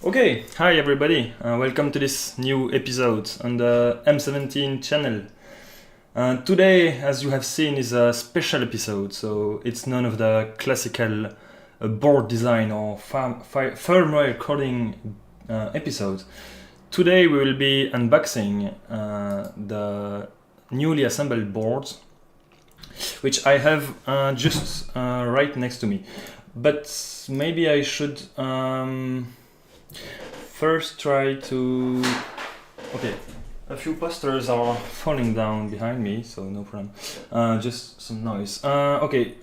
Okay, hi everybody, welcome to this new episode on the M17 channel. Today, as you have seen, is a special episode, so it's none of the classical board design or firmware coding episodes. Today we will be unboxing the newly assembled boards, which I have just right next to me. But maybe I should first try to... Okay, a few posters are falling down behind me, so no problem. Just some noise. Okay,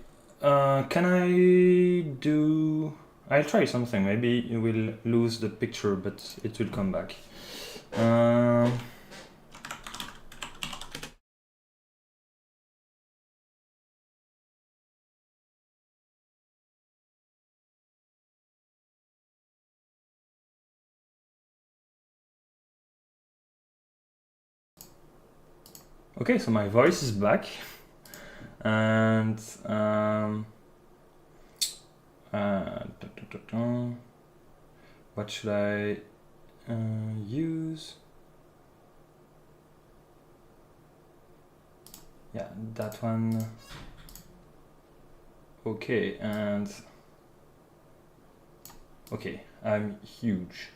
can I do... I'll try something. Maybe you will lose the picture, but it will come back. Okay, so my voice is back, and what should I use? Yeah, that one. Okay, and okay, I'm huge.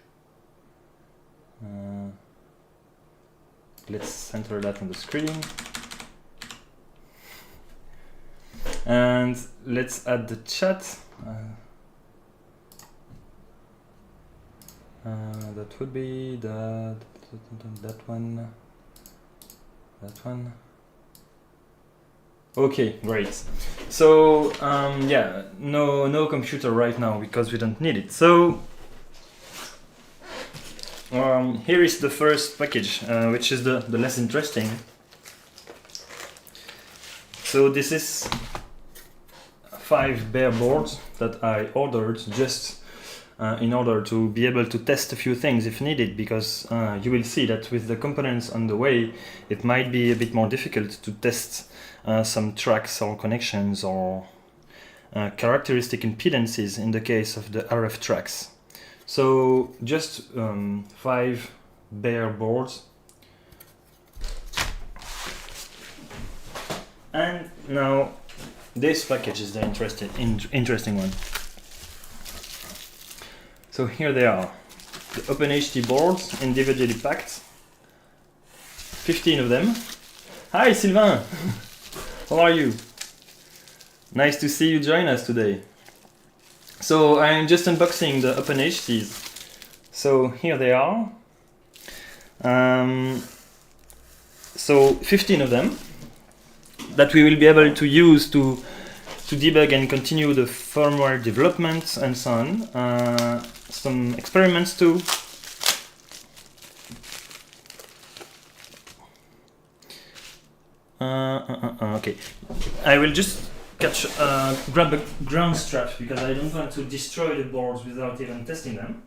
Let's center that on the screen. And let's add the chat. That would be that one. That one. Okay, great. So yeah, no computer right now because we don't need it. So here is the first package, which is the less interesting. So this is 5 bare boards that I ordered just in order to be able to test a few things if needed, because you will see that with the components on the way, it might be a bit more difficult to test some tracks or connections or characteristic impedances in the case of the RF tracks. So just 5 bare boards. And now this package is the interesting one. So here they are, the OpenHT boards individually packed, 15 of them. Hi Sylvain, how are you? Nice to see you join us today. So I'm just unboxing the OpenHTs. So here they are. So 15 of them that we will be able to use to debug and continue the firmware development and so on. Some experiments too. Okay, I will just grab a ground strap because I don't want to destroy the boards without even testing them.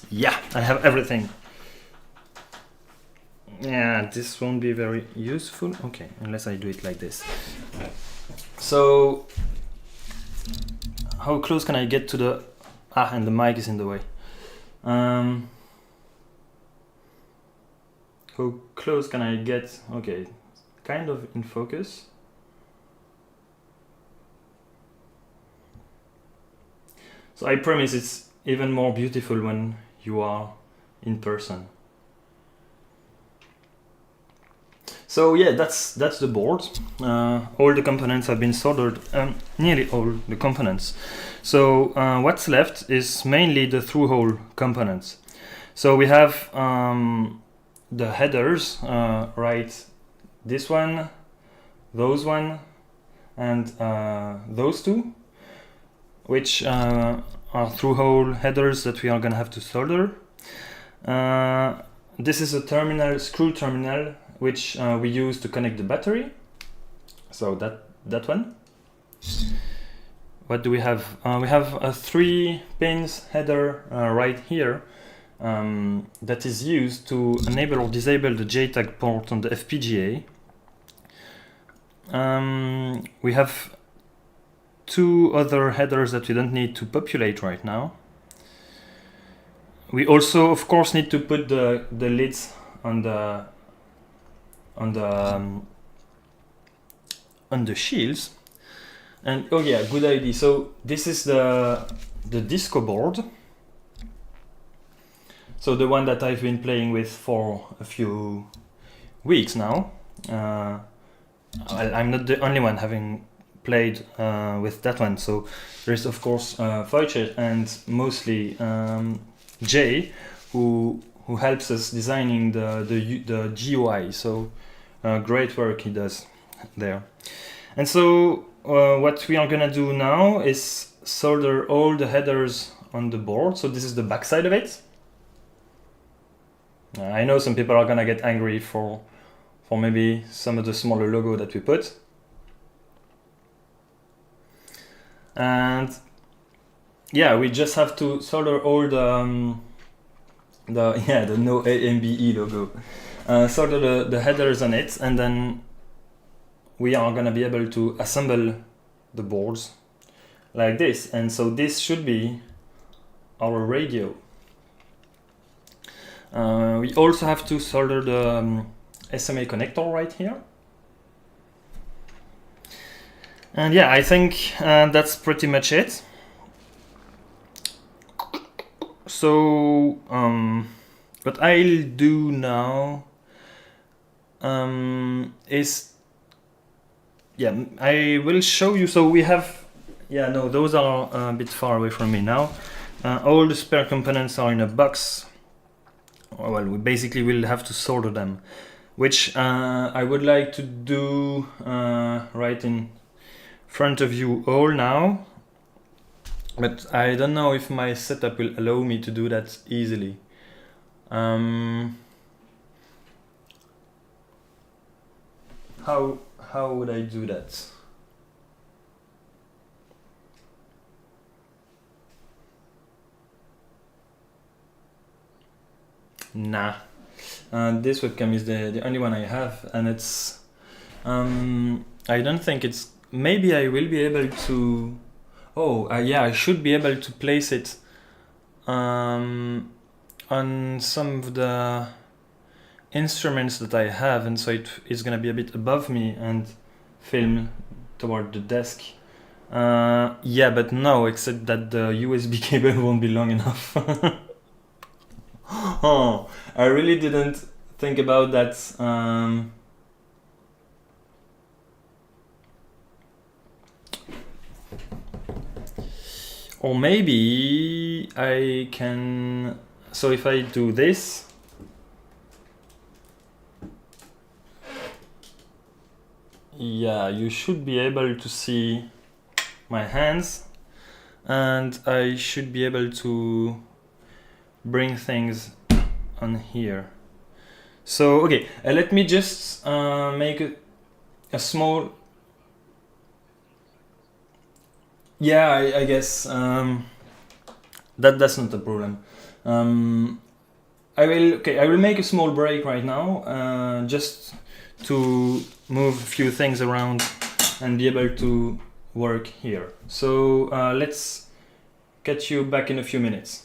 Yeah, I have everything. Yeah, this won't be very useful. Okay, unless I do it like this. So, how close can I get to the... and the mic is in the way. How close can I get? Okay, kind of in focus. So I promise it's even more beautiful when you are in person. So yeah, that's the board. All the components have been soldered, nearly all the components. So what's left is mainly the through-hole components. So we have the headers, right? This one, those one, and those two, which are through-hole headers that we are gonna have to solder. This is a terminal, screw terminal, which we use to connect the battery. So that one. What do we have? We have a 3 pins header right here that is used to enable or disable the JTAG port on the FPGA. we have two other headers that we don't need to populate right now. We also, of course, need to put the lids on the shields. And oh yeah, good idea. So this is the disco board. So the one that I've been playing with for a few weeks now. I'm not the only one having played with that one. So there's of course Wojciech and mostly Jay, who helps us designing the GUI. So great work he does there. And so what we are gonna do now is solder all the headers on the board. So this is the back side of it. I know some people are gonna get angry for maybe some of the smaller logo that we put. And yeah, we just have to solder all the no AMBE logo. Solder the headers on it, and then we are gonna be able to assemble the boards like this. And so this should be our radio. We also have to solder the SMA connector right here. And yeah, I think that's pretty much it. So what I'll do now is, yeah, I will show you. So we have, yeah, no, those are a bit far away from me now. All the spare components are in a box. Well, we basically will have to solder them, which I would like to do right in front of you all now. But I don't know if my setup will allow me to do that easily. How would I do that? Nah. This webcam is the only one I have, and it's I don't think it's, maybe I will be able to, yeah, I should be able to place it on some of the instruments that I have, and so it is gonna be a bit above me and film toward the desk. Yeah, but no, except that the USB cable won't be long enough. Oh, I really didn't think about that. Or maybe I can, so if I do this, yeah, you should be able to see my hands, and I should be able to bring things on here. So okay, let me just make a small, yeah, I guess that's not a problem. I will make a small break right now, just to move a few things around and be able to work here. So let's catch you back in a few minutes.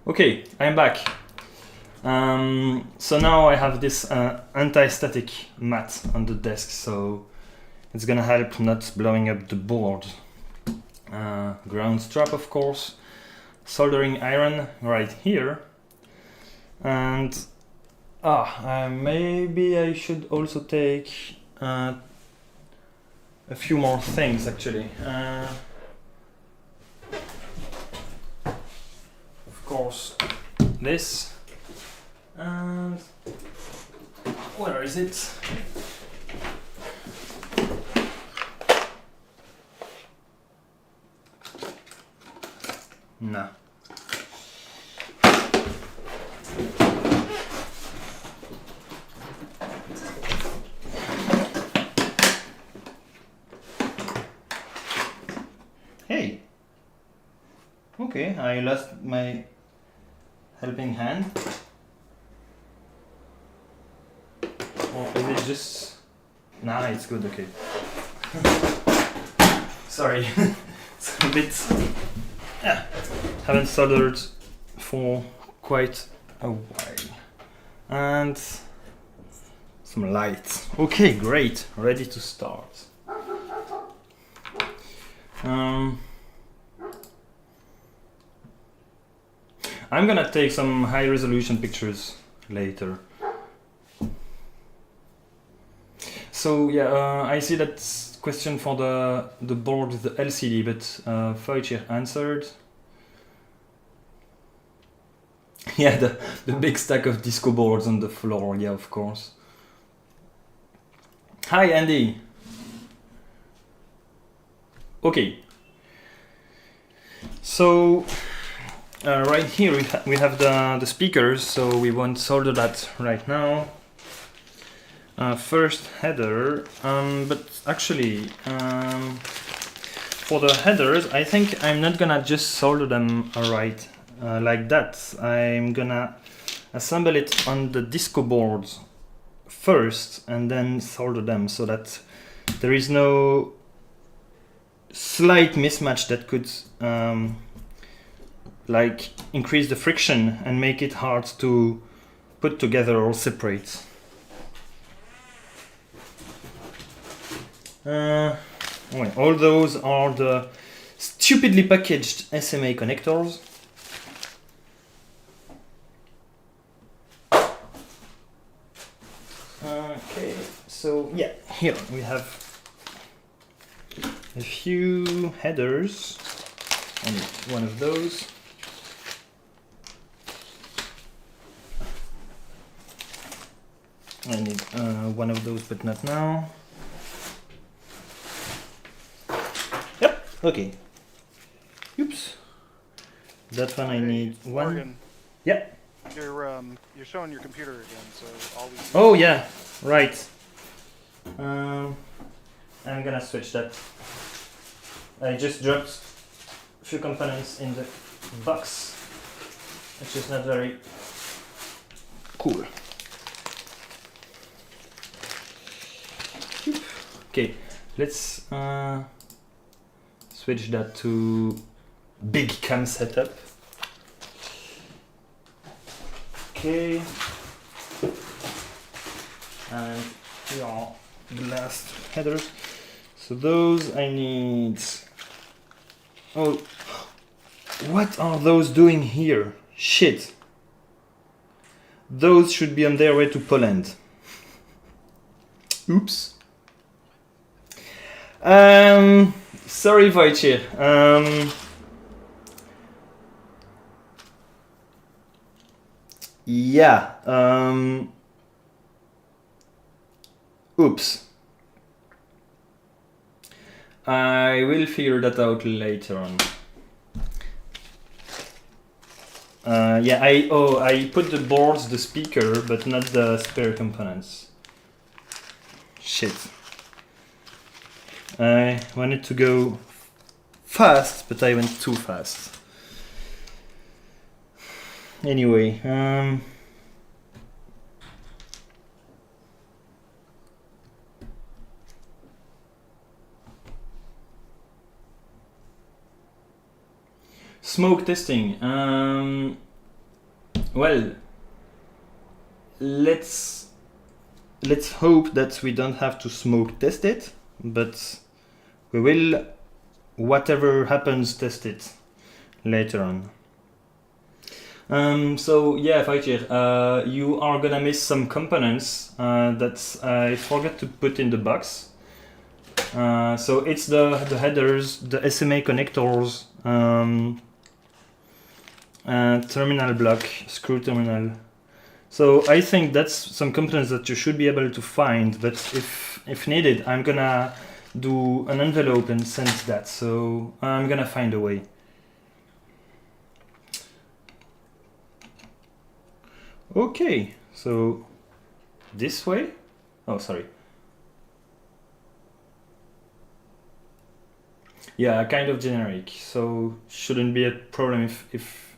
Okay, I'm back. So now I have this anti-static mat on the desk, so it's gonna help not blowing up the board. Ground strap, of course, soldering iron right here, and maybe I should also take a few more things actually. Of course, this, and where is it? No. Hey. Okay, I lost my helping hand. Or is it just... Nah, it's good, okay. Sorry. It's a bit... haven't soldered for quite a while. And some light. Okay, great. Ready to start. I'm gonna take some high resolution pictures later. So yeah, I see that question for the board with the LCD, but Feuchter answered. Yeah, the big stack of disco boards on the floor, yeah, of course. Hi, Andy. Okay. So right here we have the speakers, so we won't solder that right now. First header, but actually for the headers, I think I'm not gonna just solder them right like that. I'm gonna assemble it on the disco boards first and then solder them so that there is no slight mismatch that could like increase the friction and make it hard to put together or separate. All those are the stupidly packaged SMA connectors. Okay, so yeah, here we have a few headers. I need one of those. I need one of those, but not now. Yep, okay. Oops. That one I need one. Morgan, Yep. you're showing your computer again, so all these. Oh yeah, right. I'm gonna switch that. I just dropped a few components in the box, which is not very cool. Okay, let's switch that to big cam setup. Okay, and here are the last headers. So those I need. Oh, what are those doing here? Shit. Those should be on their way to Poland. Oops. Sorry, Wojciech. Yeah. Oops. I will figure that out later on. Yeah, I put the boards, the speaker, but not the spare components. Shit. I wanted to go fast, but I went too fast. Anyway, Smoke testing. Well, let's hope that we don't have to smoke test it, but we will, whatever happens, test it later on. So yeah, Fajir, you are gonna miss some components that I forgot to put in the box. So it's the headers, the SMA connectors, terminal block, screw terminal. So I think that's some components that you should be able to find, but if needed, I'm gonna do an envelope and send that. So I'm gonna find a way. Okay, so this way. Oh, sorry. Yeah, kind of generic. So shouldn't be a problem if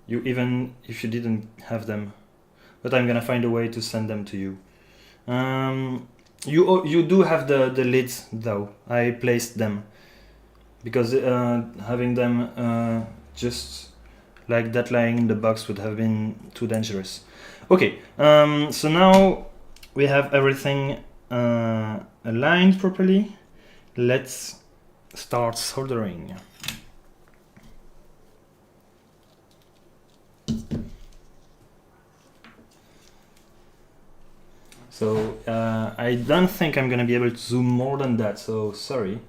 you didn't have them. But I'm gonna find a way to send them to you. You do have the lids though. I placed them because having them just like that lying in the box would have been too dangerous. Okay, so now we have everything aligned properly. Let's start soldering. So I don't think I'm gonna be able to zoom more than that, so sorry.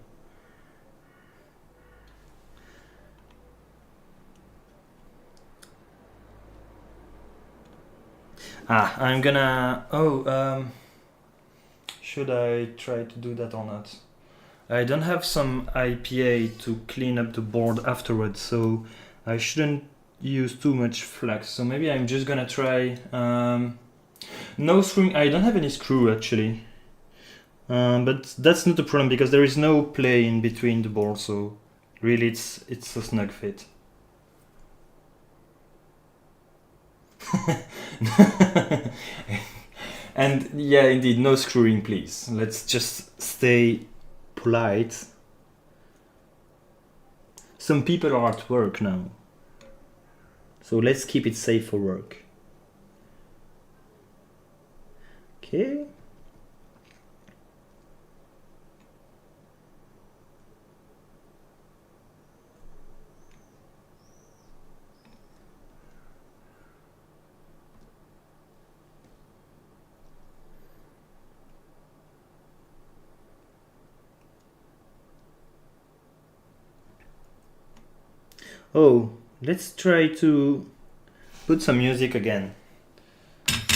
I'm gonna... should I try to do that or not? I don't have some IPA to clean up the board afterwards, so I shouldn't use too much flux. So maybe I'm just gonna try... no screwing. I don't have any screw actually. But that's not a problem because there is no play in between the board, so really it's a snug fit. And yeah, indeed, no screwing, please. Let's just stay polite. Some people are at work now, so let's keep it safe for work. Okay. Oh, let's try to put some music again,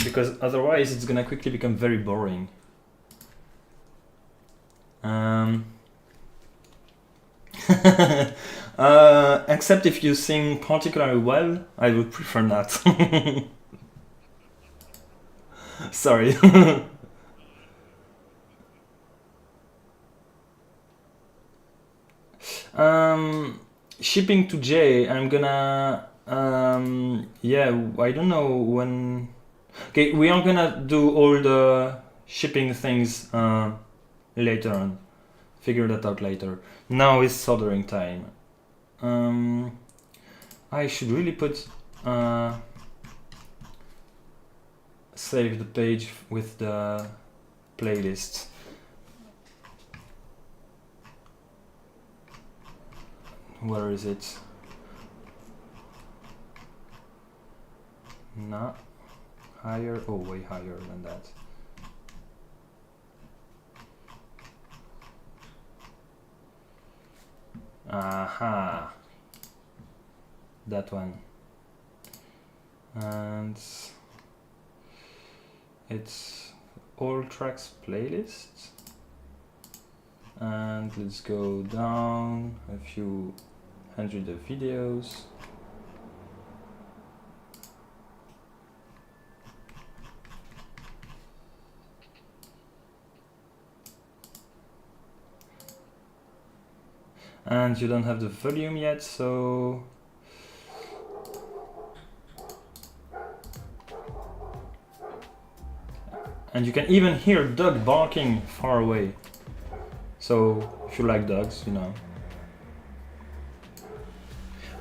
because otherwise it's gonna quickly become very boring. Except if you sing particularly well, I would prefer not. Sorry. Shipping to J, I'm gonna... yeah, I don't know when... Okay, we are gonna do all the shipping things later on. Figure that out later. Now is soldering time. I should really put... save the page with the playlist. Where is it? Not higher. Oh, way higher than that. Aha. That one. And it's all tracks playlist. And let's go down a few hundred of videos. And you don't have the volume yet, so and you can even hear dog barking far away. So if you like dogs, you know.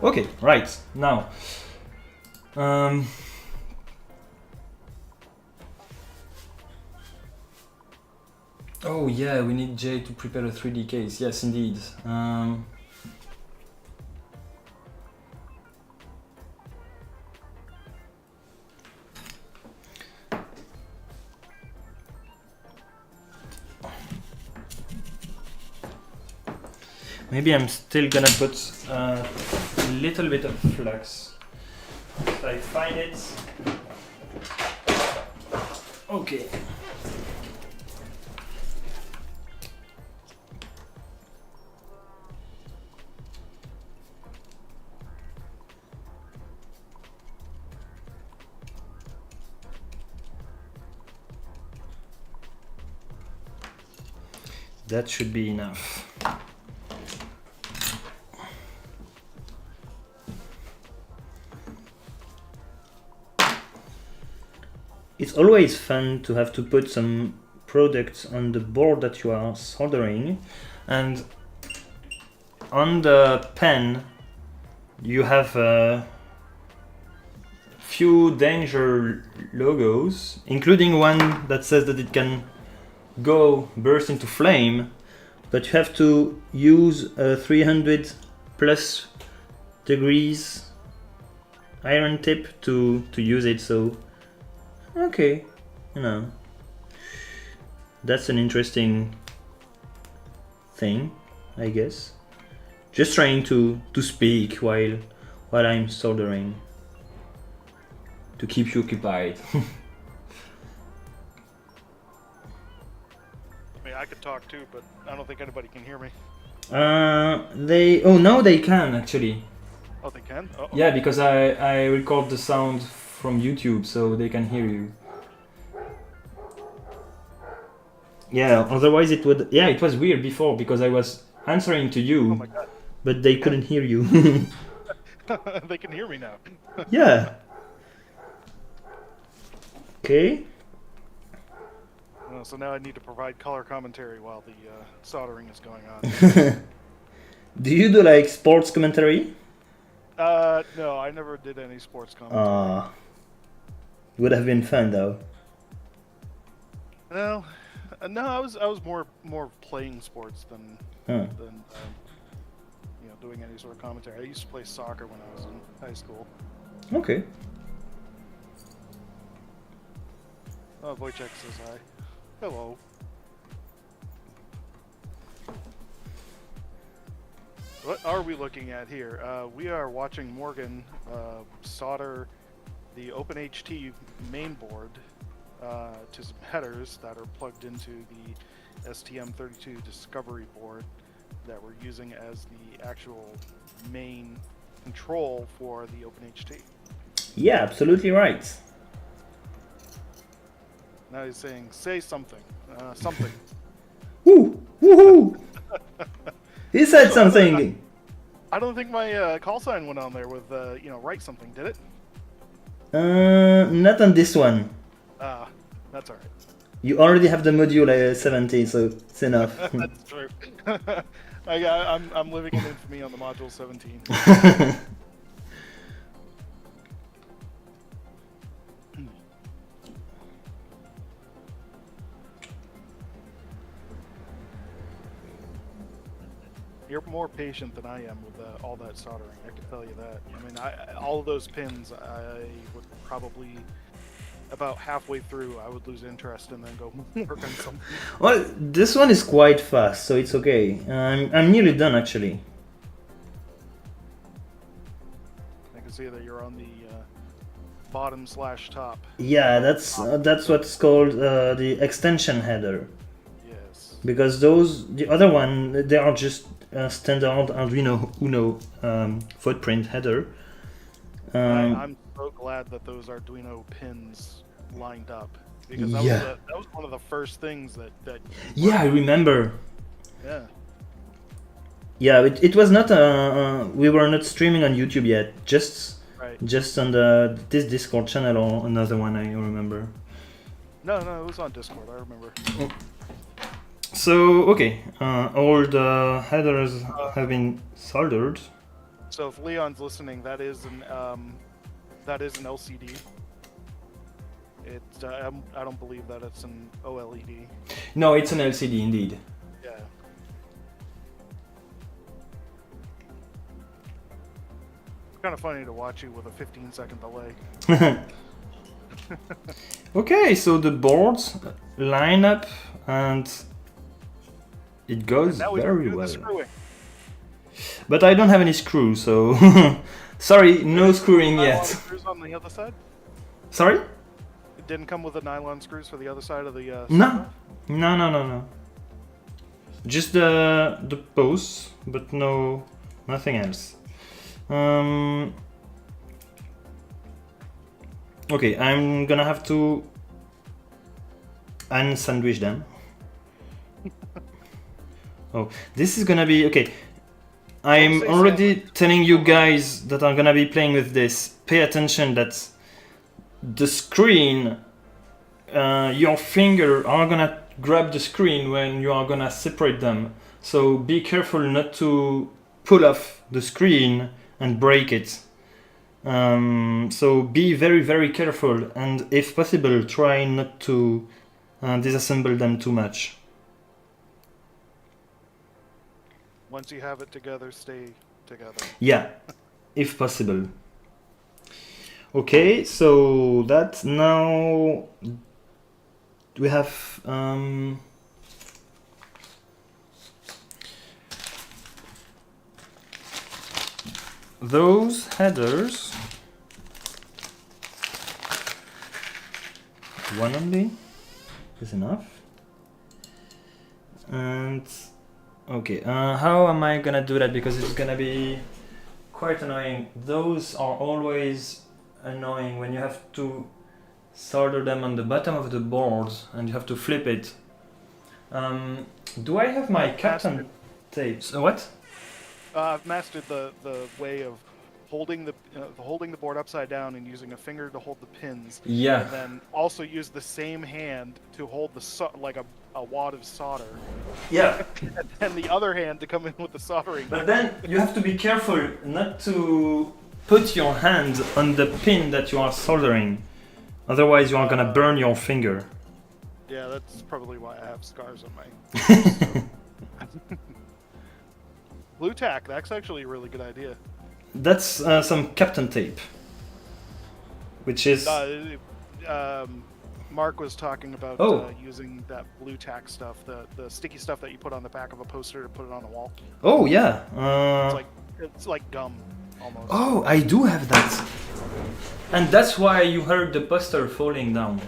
Okay, right, now. Oh yeah, we need Jay to prepare a 3D case. Yes, indeed. Maybe I'm still gonna put a little bit of flux. If I find it. Okay. That should be enough. It's always fun to have to put some products on the board that you are soldering, and on the pen you have a few danger logos, including one that says that it can burst into flame, but you have to use a 300 plus degrees iron tip to use it. So okay, that's an interesting thing, I guess. Just trying to speak while I'm soldering, to keep you occupied. I could talk too, but I don't think anybody can hear me. Now they can actually. Oh, they can? Uh-oh. Yeah, because I record the sound from YouTube, so they can hear you. Yeah, otherwise it would. Yeah, it was weird before because I was answering to you, oh my God. But they couldn't hear you. They can hear me now. Yeah. Okay. So now I need to provide color commentary while the soldering is going on. Do you do like sports commentary? No, I never did any sports commentary. Would have been fun though. No, I was more playing sports than doing any sort of commentary. I used to play soccer when I was in high school. Okay. Oh, Wojciech says hi. Hello. What are we looking at here? We are watching Morgan solder the OpenHT mainboard to some headers that are plugged into the STM32 Discovery board that we're using as the actual main control for the OpenHT. Yeah, absolutely right. Now he's saying, say something. Something. Woo! Woohoo! He said something! I don't think my call sign went on there with, write something, did it? Not on this one. That's alright. You already have the module 70, so it's enough. That's true. I'm living in infamy on the module 17. You're more patient than I am with all that soldering, I can tell you that. I mean, all of those pins, I would probably, about halfway through, I would lose interest and then go work on something. Well, this one is quite fast, so it's okay. I'm nearly done, actually. I can see that you're on the bottom/top. Yeah, that's what's called the extension header. Yes. Because the other one, they are just standard Arduino Uno footprint header. I'm so glad that those Arduino pins lined up, because that was one of the first things that yeah, I remember. Yeah. Yeah, it was not we were not streaming on YouTube yet, just on this Discord channel or another one, I remember. No, it was on Discord, I remember. So okay, all the headers have been soldered. So if Leon's listening, that is an LCD. I don't believe that it's an OLED. No, it's an LCD indeed. Yeah. It's kind of funny to watch you with a 15-second delay. Okay, so the boards line up and it goes Now we very can do well. the screwing. But I don't have any screws, so sorry, no screwing Nylon yet. screws on the other side? Sorry? It didn't come with the nylon screws for the other side of the No, no. Just the posts, but nothing else. Okay, I'm gonna have to unsandwich them. Oh, this is gonna be okay. I'm say already sandwich. telling you guys that are gonna be playing with this. Pay attention that the screen, your finger are gonna grab the screen when you are gonna separate them. So be careful not to pull off the screen and break it. So be very, very careful, and if possible, try not to disassemble them too much. Once you have it together, stay together. Yeah, if possible. Okay, so that now we have those headers. One only is enough. And okay, how am I gonna do that? Because it's gonna be quite annoying. Those are always annoying when you have to solder them on the bottom of the board and you have to flip it. Do I have my Captain tape? So what? I've mastered the way of holding the board upside down and using a finger to hold the pins. Yeah. And then also use the same hand to hold like a wad of solder. Yeah. And then the other hand to come in with the soldering. But then you have to be careful not to put your hand on the pin that you are soldering. Otherwise you are gonna burn your finger. Yeah, that's probably why I have scars on my Blue tack, that's actually a really good idea. That's some Captain tape. Which is... Mark was talking about using that blue tack stuff, the sticky stuff that you put on the back of a poster to put it on a wall. Oh yeah. It's like gum almost. Oh, I do have that. And that's why you heard the poster falling down.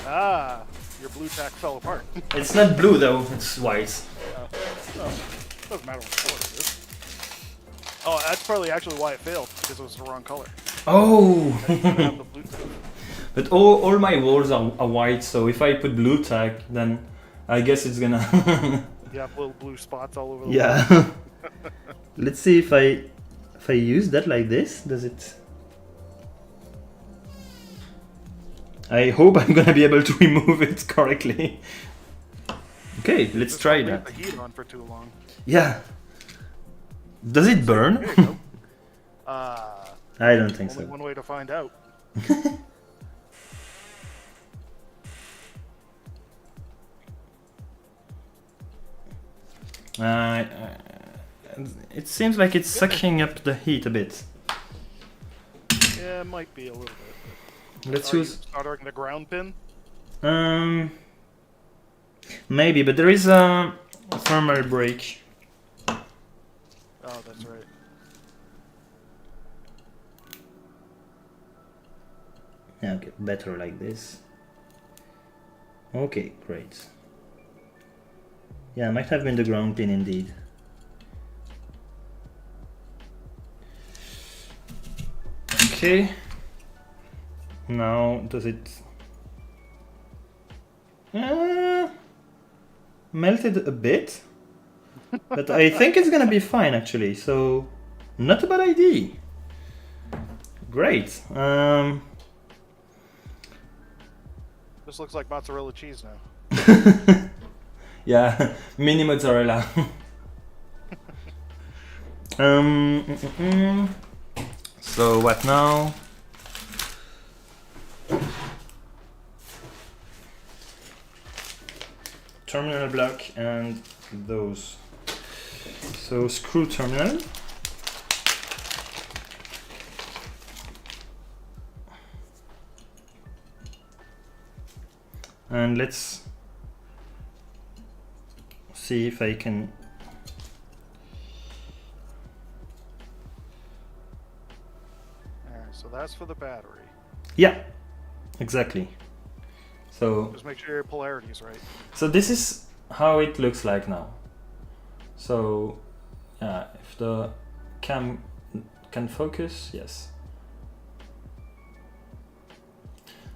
Ah, your blue tack fell apart. It's not blue though, it's white. Doesn't matter what color it is. Oh, that's probably actually why it failed, because it was the wrong color. Oh! Have the blue tack. But all my walls are white, so if I put blue tack, then I guess it's gonna... You have little blue spots all over the wall. Yeah. Let's see if I use that like this, does it... I hope I'm gonna be able to remove it correctly. Okay, let's Just try don't that. leave the heat on for too long. Yeah. Does it burn? There you go. I don't think Only so. one way to find out. It seems like it's sucking up the heat a bit. Yeah, it might be a little bit. Let's Are use... you soldering the ground pin? Maybe, but there is a thermal break. Oh, that's right. Yeah, okay, better like this. Okay, great. Yeah, it might have been the ground pin indeed. Okay. Now, does it... melted a bit? But I think it's gonna be fine actually, so... Not a bad idea. Great. This looks like mozzarella cheese now. Yeah, mini mozzarella. So what now? Terminal block and those. So screw terminal. And let's see if I can. Alright, so that's for the battery. Yeah, exactly. So Just make sure your polarity is right. So this is how it looks like now. So yeah, if the cam can focus, yes.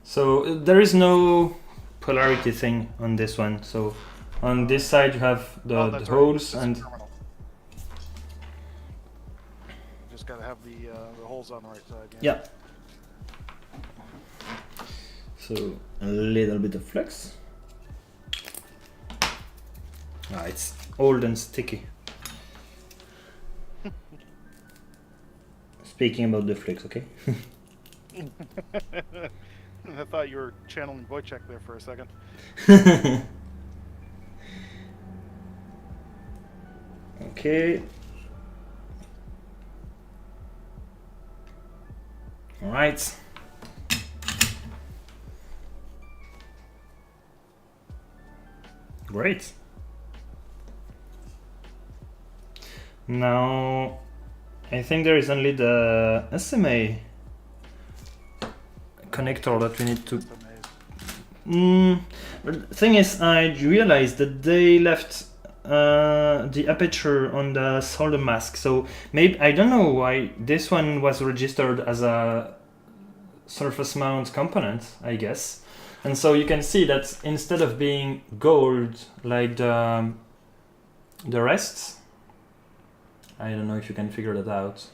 So there is no polarity thing on this one. So on this side you have the holes and terminal. Just gotta have the holes on the right side. yeah. So a little bit of flex. Ah, it's old and sticky. Speaking about the flex, okay? I thought you were channeling Wojciech there for a second. Okay. All right. Great. Now, I think there is only the SMA connector that we need to. But the thing is, I realized that they left the aperture on the solder mask. So maybe I don't know why this one was registered as a surface mount component, I guess. And so you can see that instead of being gold like the rest, I don't know if you can figure that out.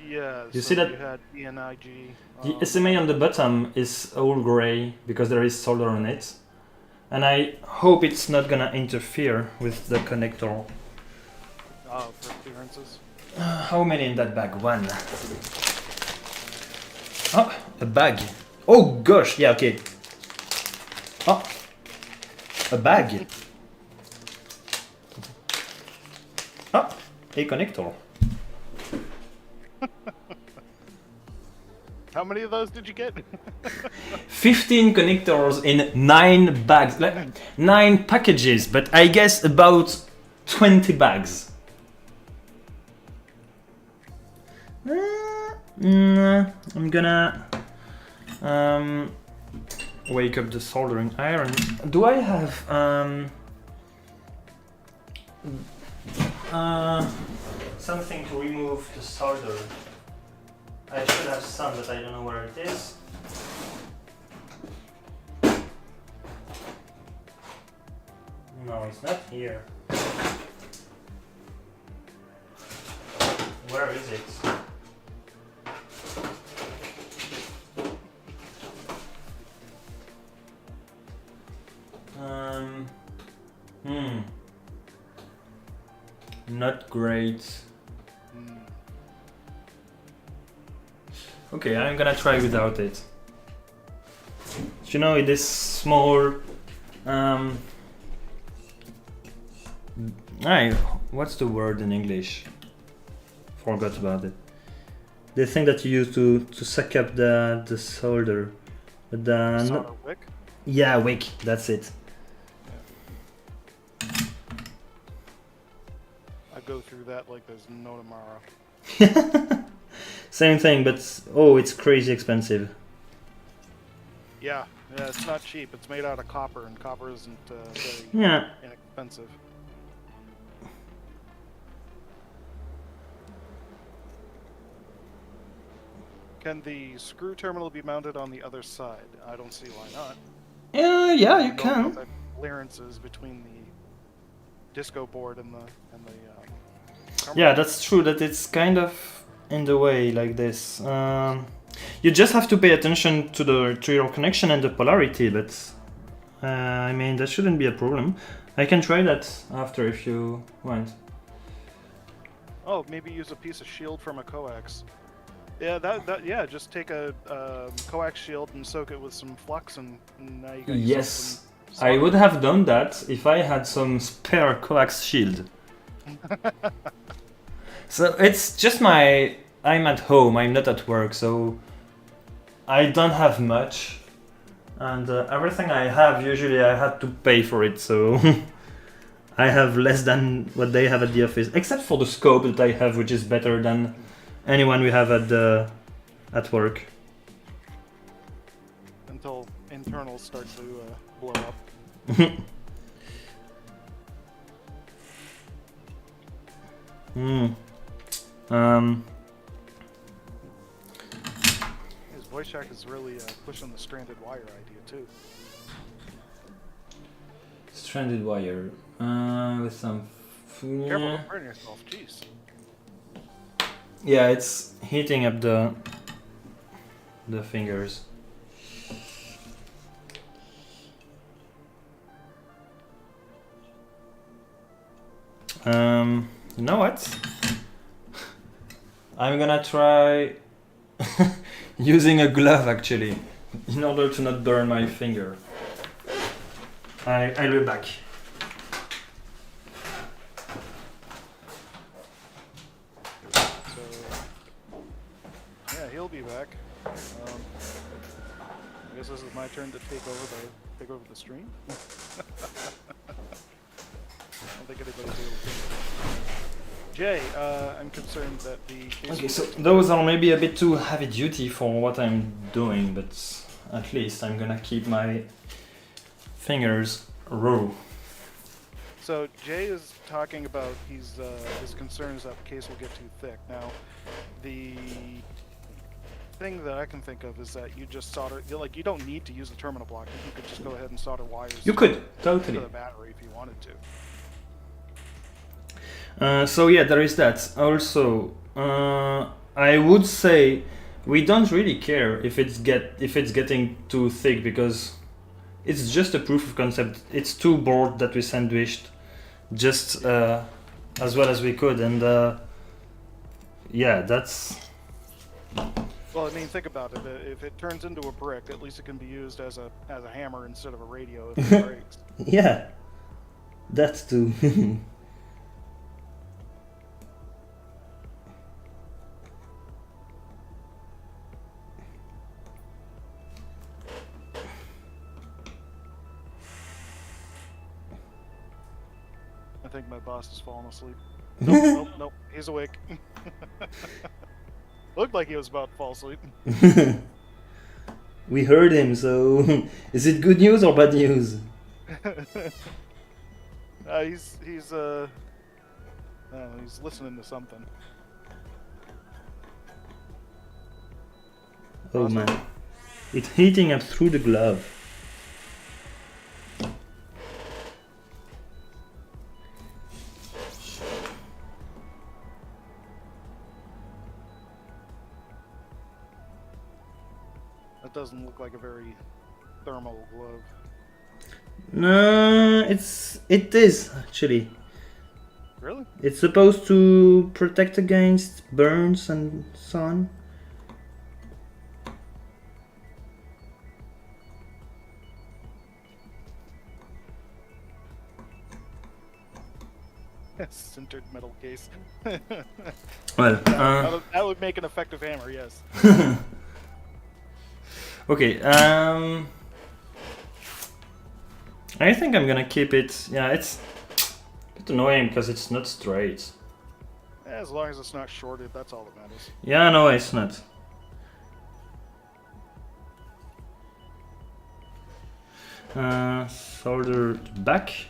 Yeah, You so see that you had ENIG. the SMA on the bottom is all gray because there is solder on it. And I hope it's not gonna interfere with the connector. For clearances. How many in that bag? One. Oh, a bag. Oh gosh, yeah, okay. Oh, a bag. Oh, a connector. How many of those did you get? 15 connectors in 9 bags, like 9 packages, but I guess about 20 bags. I'm gonna wake up the soldering iron. Do I have something to remove the solder? I should have some, but I don't know where it is. No, it's not here. Where is it? Not great. Okay, I'm gonna try without it. You know, it is small. What's the word in English? Forgot about it. The thing that you use to suck up the solder. The Solder wick? Yeah, wick. That's it. I go through that like there's no tomorrow. Same thing, but oh, it's crazy expensive. Yeah, it's not cheap. It's made out of copper, and copper isn't very inexpensive. Can the screw terminal be mounted on the other side? I don't see why not. Yeah, you Don't know can. what the clearances between the disco board and the terminal. Yeah, that's true. That it's kind of in the way like this. You just have to pay attention to your connection and the polarity, but I mean that shouldn't be a problem. I can try that after if you want. Oh, maybe use a piece of shield from a coax. Yeah, yeah. Just take a coax shield and soak it with some flux, and now you got yourself some Yes, I solder. would have done that if I had some spare coax shield. So it's just I'm at home, I'm not at work, so I don't have much. And everything I have, usually I had to pay for it, so I have less than what they have at the office. Except for the scope that I have, which is better than anyone we have at work. Until internals start to blow up. His voice chat is really pushing the stranded wire idea too. Stranded wire with some. Careful, don't burn yourself. Jeez. Yeah, it's heating up the fingers. You know what? I'm gonna try using a glove actually, in order to not burn my finger. I'll be back. So, yeah, he'll be back. I guess this is my turn to take over the stream. I don't think anybody's able to. Jay, I'm concerned that the case. Okay, so those are maybe a bit too heavy duty for what I'm doing, but at least I'm gonna keep my fingers raw. So Jay is talking about his concerns that the case will get too thick. Now, the thing that I can think of is that you just solder. You don't need to use the terminal block. You could just go ahead and solder wires. You could totally to the battery if you wanted to. So yeah, there is that. Also, I would say we don't really care if it's getting too thick, because it's just a proof of concept. It's two boards that we sandwiched just as well as we could, and yeah, that's. Well, I mean, think about it. If it turns into a brick, at least it can be used as a hammer instead of a radio if it breaks. Yeah, that's too. I think my boss has fallen asleep. Nope, he's awake. Looked like he was about to fall asleep. We heard him, so is it good news or bad news? He's listening to something. Oh man, it's heating up through the glove. That doesn't look like a very thermal glove. No, it is actually. Really? It's supposed to protect against burns and sun. Sintered metal case. Well, that would make an effective hammer, yes. Okay, I think I'm gonna keep it. Yeah, it's a bit annoying because it's not straight. As long as it's not shorted, that's all that matters. Yeah, no, it's not. Solder back.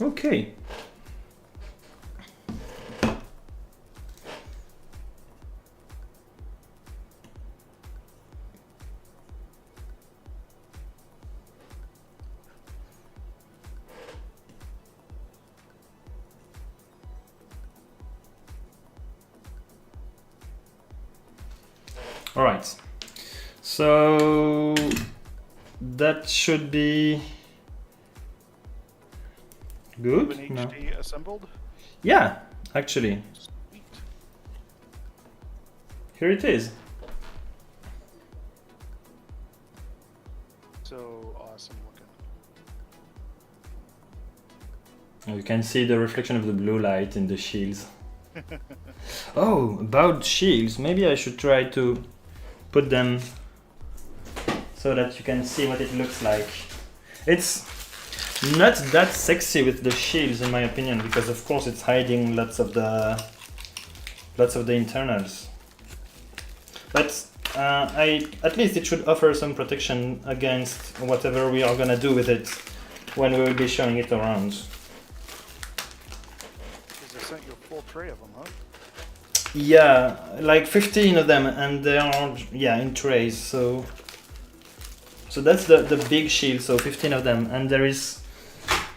Okay. All right. So that should be good. OpenHT assembled? Yeah, actually. Sweet. Here it is. So awesome looking. You can see the reflection of the blue light in the shields. Oh, about shields, maybe I should try to put them so that you can see what it looks like. It's not that sexy with the shields in my opinion, because of course it's hiding lots of the internals. But at least it should offer some protection against whatever we are gonna do with it when we will be showing it around. Because they sent you a full tray of them, huh? Yeah, like 15 of them, and they are in trays. So that's the big shield. So 15 of them, and there is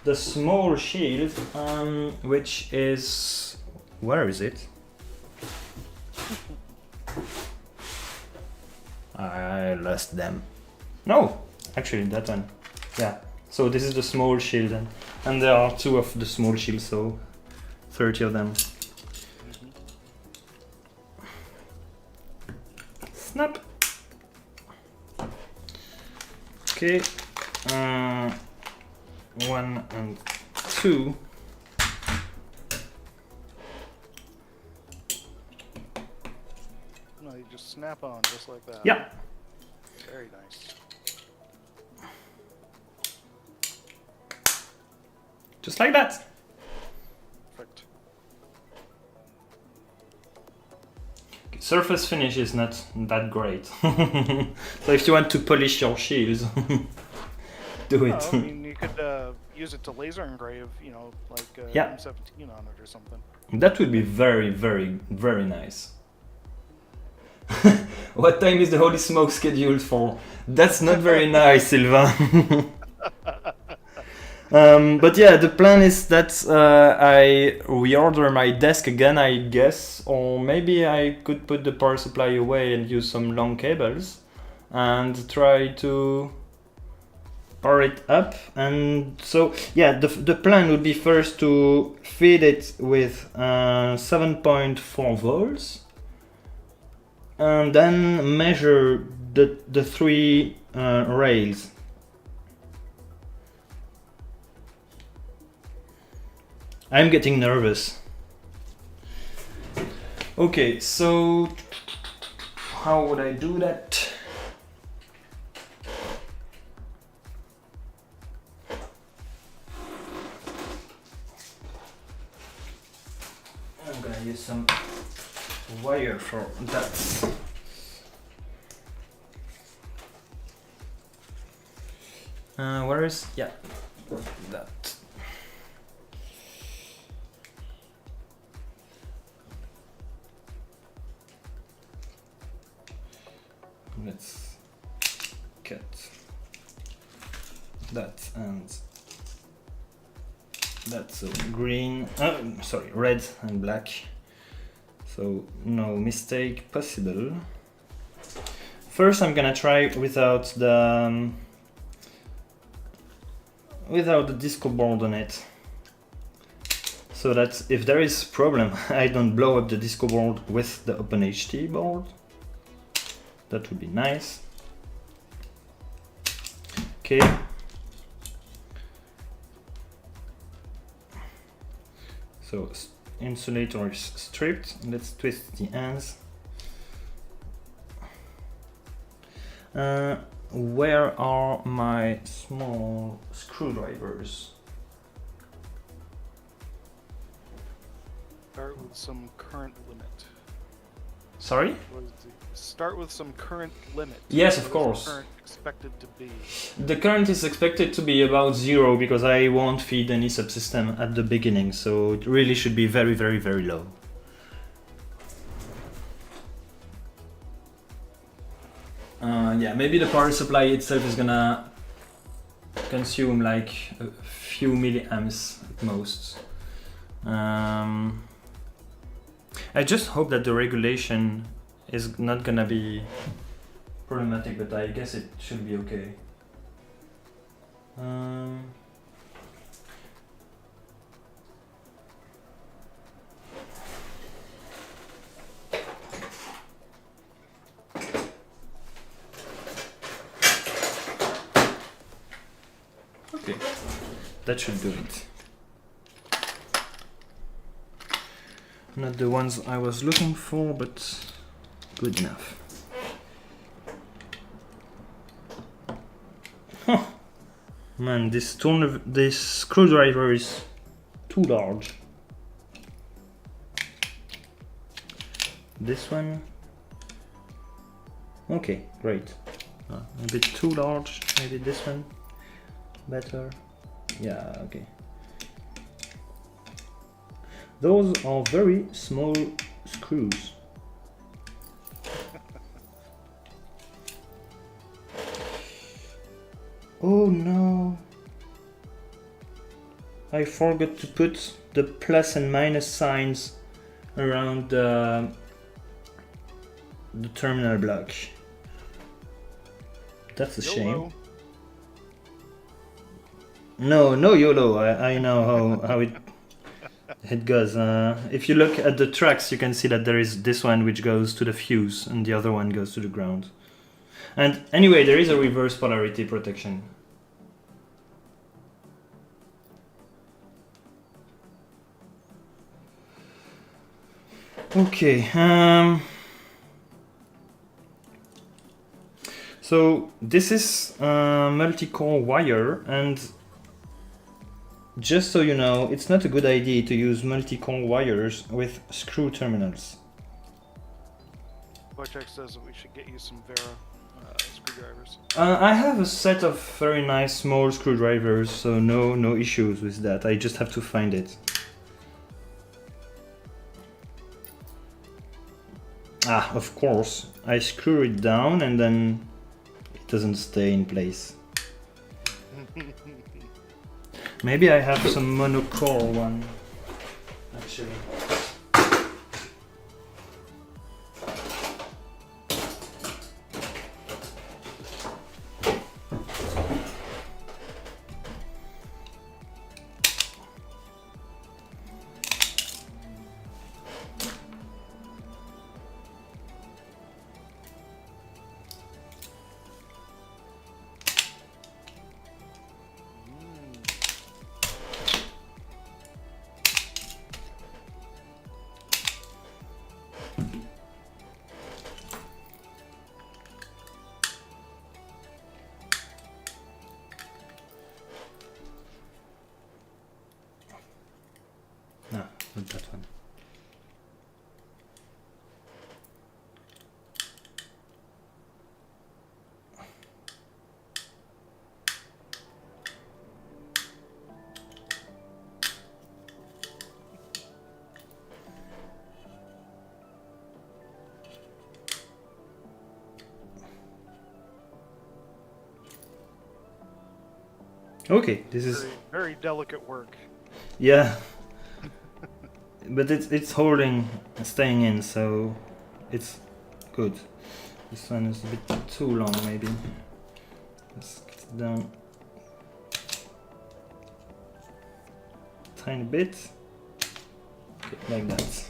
the small shield, which is, where is it? I lost them. No, actually that one. Yeah. So this is the small shield, and there are 2 of the small shields, so 30 of them. Snap. Okay. 1 and 2. No, you just snap on just like that. Yeah. Very nice. Just like that. Perfect. Surface finish is not that great. So if you want to polish your shields, do it. I mean, you could use it to laser engrave, like Yeah. M17 on it or something. That would be very, very, very nice. What time is the Holy Smoke scheduled for? That's not very nice, Sylvain. But yeah, the plan is that I reorder my desk again, I guess, or maybe I could put the power supply away and use some long cables and try to power it up. And so yeah, the plan would be first to feed it with 7.4 volts and then measure the 3 rails. I'm getting nervous. Okay, so how would I do that? I'm gonna use some wire for that. Where is, yeah, that. Let's cut that and that, so green, sorry, red and black, so no mistake possible. First I'm gonna try without the disco board on it, so that if there is problem I don't blow up the disco board with the OpenHT board. That would be nice. Okay. So insulator is stripped. Let's twist the ends. Where are my small screwdrivers? Start with some current limit. Sorry? Start with some current limit. Yes, of What is course. current expected to be? The current is expected to be about 0 because I won't feed any subsystem at the beginning, so it really should be very, very, very low. Yeah, maybe the power supply itself is gonna consume like a few milliamps at most. I just hope that the regulation is not gonna be problematic, but I guess it should be okay. Okay, that should do it. Not the ones I was looking for, but good enough. Huh. Man, this screwdriver is too large. This one. Okay, great. A bit too large. Maybe this one. Better. Yeah, okay. Those are very small screws. Oh no. I forgot to put the plus and minus signs around the terminal block. That's a shame. No YOLO. I know how it goes. If you look at the tracks, you can see that there is this one which goes to the fuse and the other one goes to the ground. And anyway, there is a reverse polarity protection. Okay. So this is a multi-core wire, and just so you know, it's not a good idea to use multi-core wires with screw terminals. Wojciech says that we should get you some Vera screwdrivers. I have a set of very nice small screwdrivers, so no issues with that. I just have to find it. Ah, of course. I screw it down and then it doesn't stay in place. Maybe I have some monocore one, actually. No, not that one. Okay, this is very delicate work. yeah, but it's holding, staying in, so it's good. This one is a bit too long, maybe. Let's get it down tiny bit, okay, like that.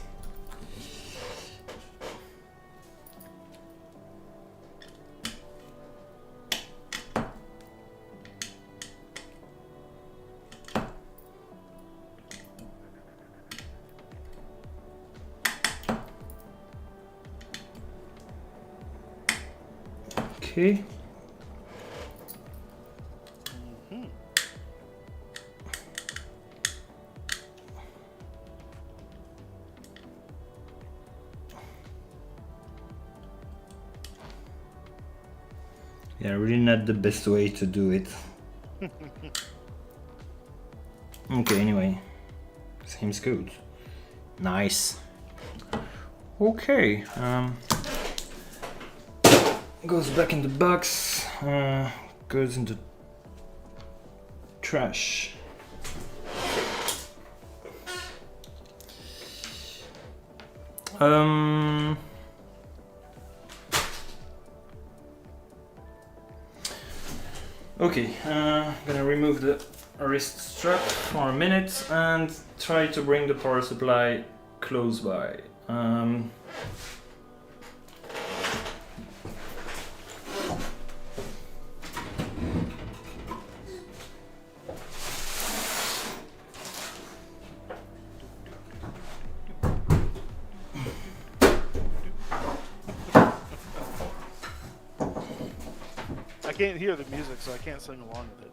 Okay. Yeah, really not the best way to do it. Okay, anyway. Seems good. Nice. Okay. Goes back in the box. Goes in the trash. Okay, gonna remove the wrist strap for a minute and try to bring the power supply close by. I can't hear the music, so I can't sing along with it.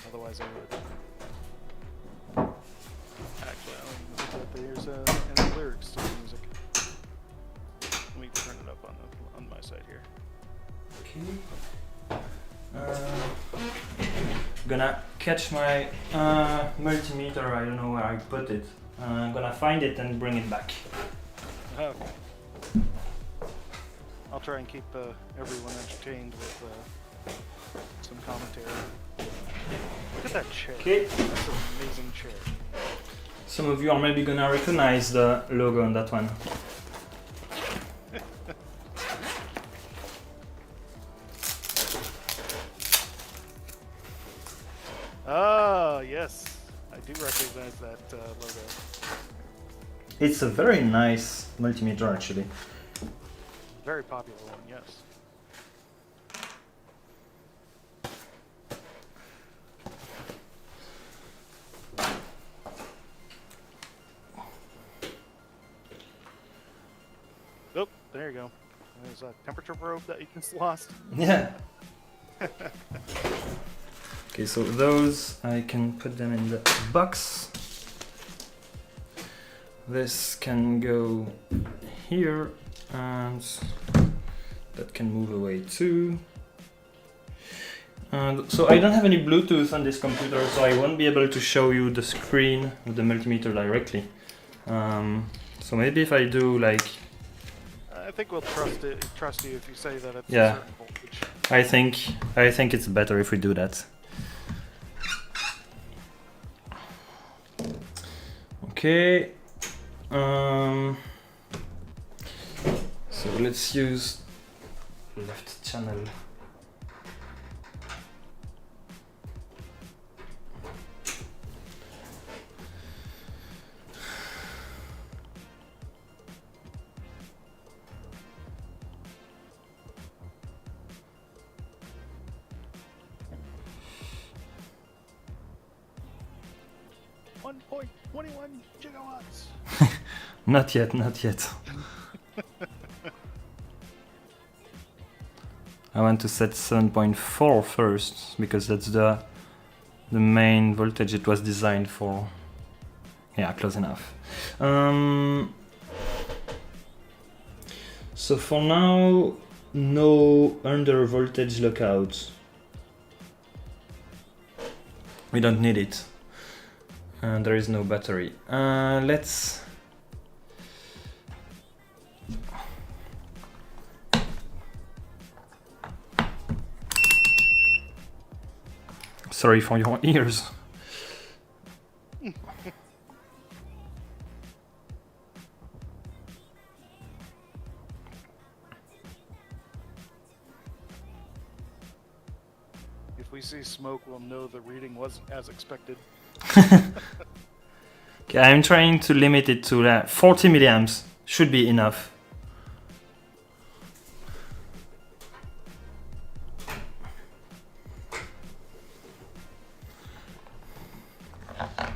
Otherwise, I would. Actually, I don't even think that there's any lyrics to the music. Let me turn it up on my side here. Okay. Gonna catch my multimeter. I don't know where I put it. I'm gonna find it and bring it back. Okay. I'll try and keep everyone entertained with some commentary. Look at that chair. Okay. That's an amazing chair. Some of you are maybe gonna recognize the logo on that one. Ah, yes. I do recognize that logo. It's a very nice multimeter actually. Very popular one, yes. Oh, there you go. There's a temperature probe that you just lost. Yeah. Okay, so those I can put them in the box. This can go here and that can move away too. And so I don't have any Bluetooth on this computer, so I won't be able to show you the screen with the multimeter directly. So maybe if I do like, I think we'll trust you if you say that it's Yeah. a certain voltage. I think it's better if we do that. Okay. So let's use left channel. .21 gigawatts. Not yet, not yet. I want to set 7.4 first because that's the main voltage it was designed for. Yeah, close enough. So for now, no under voltage lockout. We don't need it. And there is no battery. Let's. Sorry for your ears. If we see smoke, we'll know the reading wasn't as expected. Okay, I'm trying to limit it to 40 milliamps. Should be enough.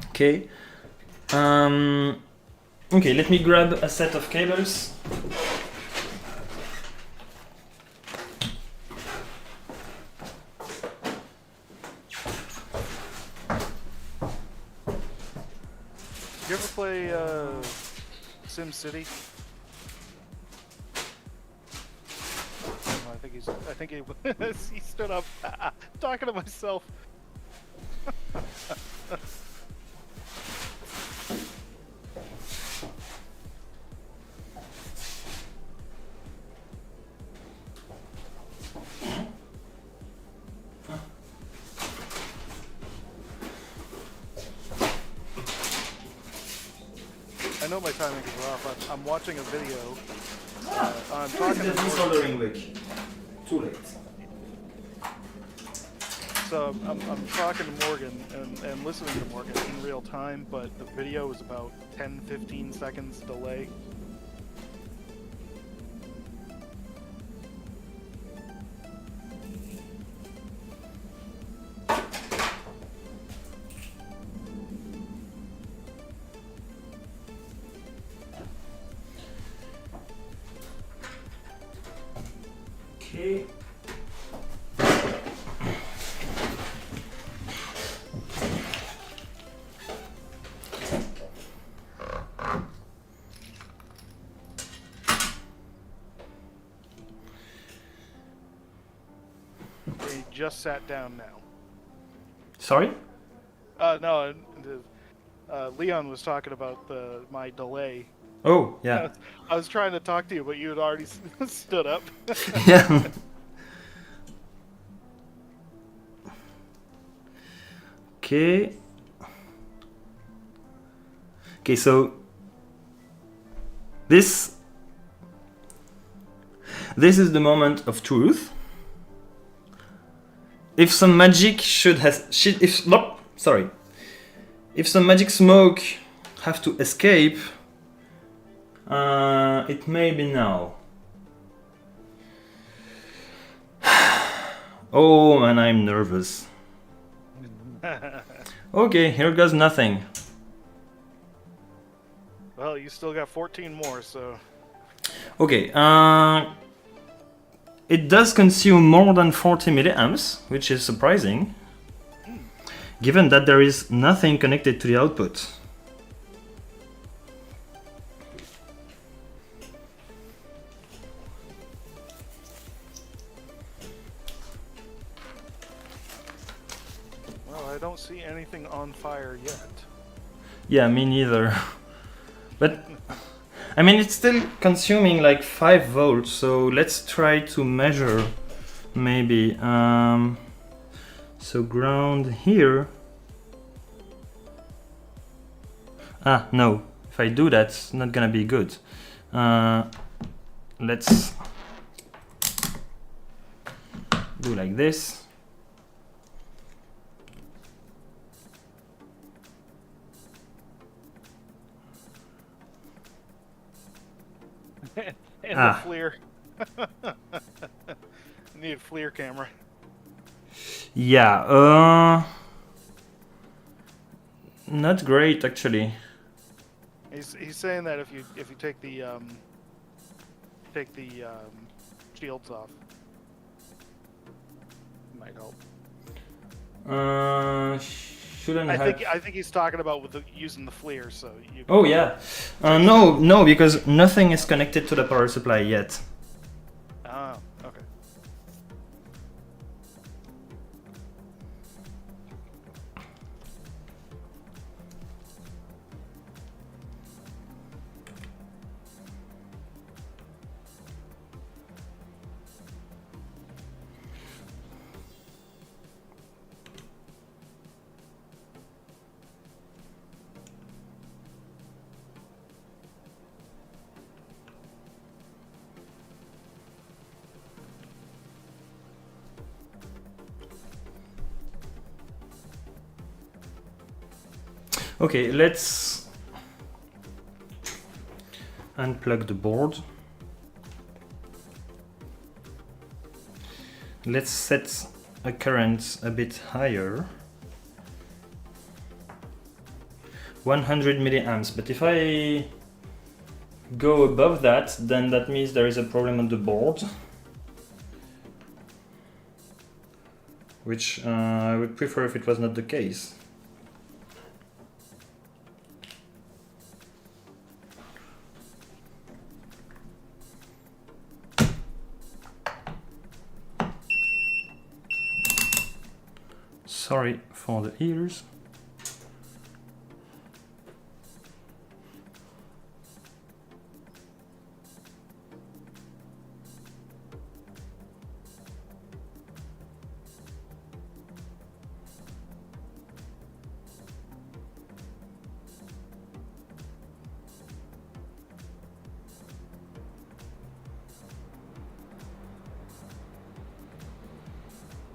Okay. Okay, let me grab a set of cables. You ever play Sim City? I I think he stood up, talking to myself. I know my timing is off. I'm watching a video. I'm talking to desoldering week. Too late. So I'm talking to Morgan and listening to Morgan in real time, but the video is about 10-15 seconds delay. Okay. He just sat down now. Sorry? No, Leon was talking about my delay. Oh, yeah. I was trying to talk to you, but you had already stood up. Yeah. Okay. Okay, so this is the moment of truth. If some magic if some magic smoke have to escape, it may be now. Oh man, I'm nervous. Okay, here goes nothing. Well, you still got 14 more, so... Okay, it does consume more than 40 milliamps, which is surprising, given that there is nothing connected to the output. Well, I don't see anything on fire yet. Yeah, me neither. But I mean, it's still consuming like 5 volts, so let's try to measure maybe. So ground here. Ah, no. If I do that, it's not gonna be good. Let's do like this. And the FLIR. Need a FLIR camera. Yeah, not great actually. He's saying that if you take the shields off, it might help. Shouldn't I have. think he's talking about using the FLIR, so you. Oh yeah. No, because nothing is connected to the power supply yet. Ah, okay. Okay, let's unplug the board. Let's set a current a bit higher. 100 milliamps, but if I go above that, then that means there is a problem on the board, which I would prefer if it was not the case. Sorry for the ears.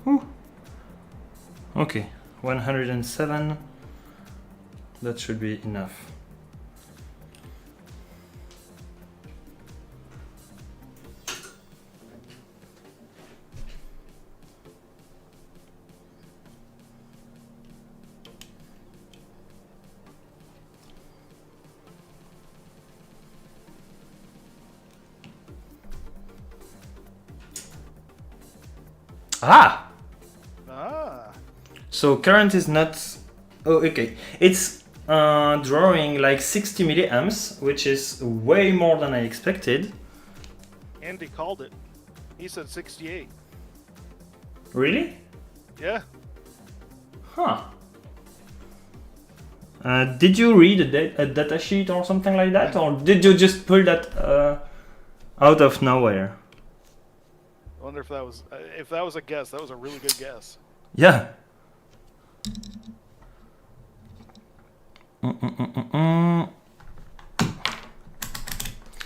Ooh. Okay, 107. That should be enough. Ah! So current is not... Oh, okay. It's drawing like 60 milliamps, which is way more than I expected. Andy called it. He said 68. Really? Yeah. Huh. Did you read a data sheet or something like that? Or did you just pull that out of nowhere? I wonder if that was a guess. That was a really good guess. Yeah.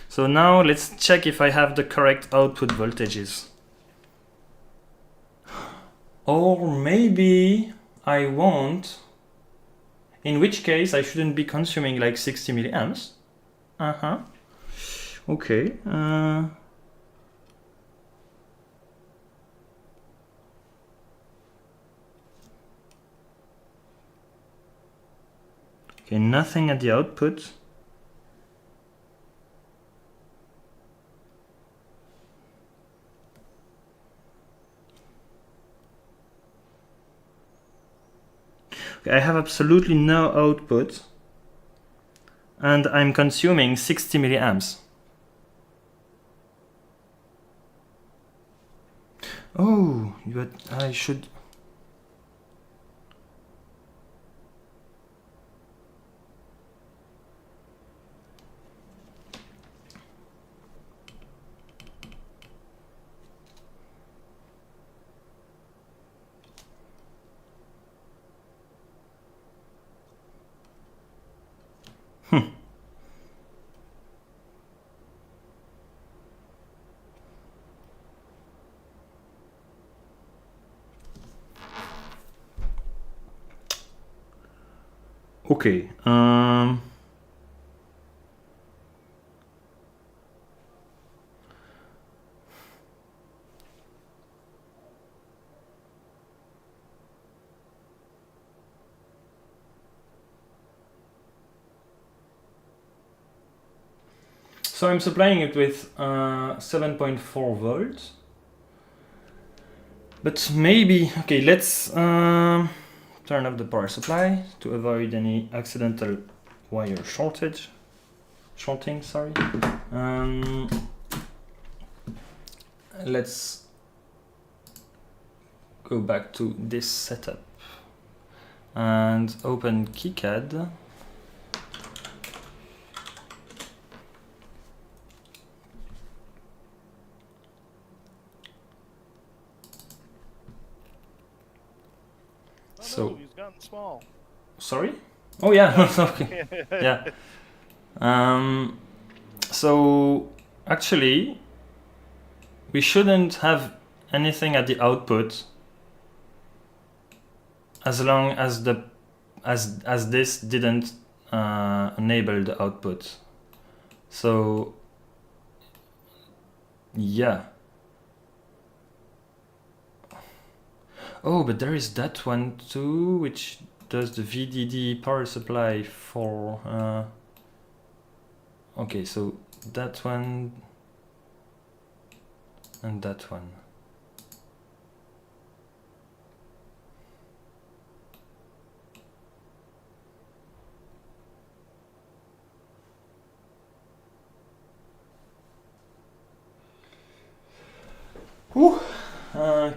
So now let's check if I have the correct output voltages. Or maybe I won't. In which case I shouldn't be consuming like 60 milliamps. Okay. Okay, nothing at the output. Okay, I have absolutely no output. And I'm consuming 60 milliamps. Oh, but I should... Okay. So I'm supplying it with 7.4 volts. But maybe, okay, let's turn off the power supply to avoid any accidental wire shorting, sorry. Let's go back to this setup and open KiCad. So he's gotten small. Sorry? Oh yeah, okay. Yeah. So actually, we shouldn't have anything at the output as long as the as this didn't enable the output. So yeah. Oh, but there is that one too, which does the VDD power supply for... okay, so that one and that one. Whew.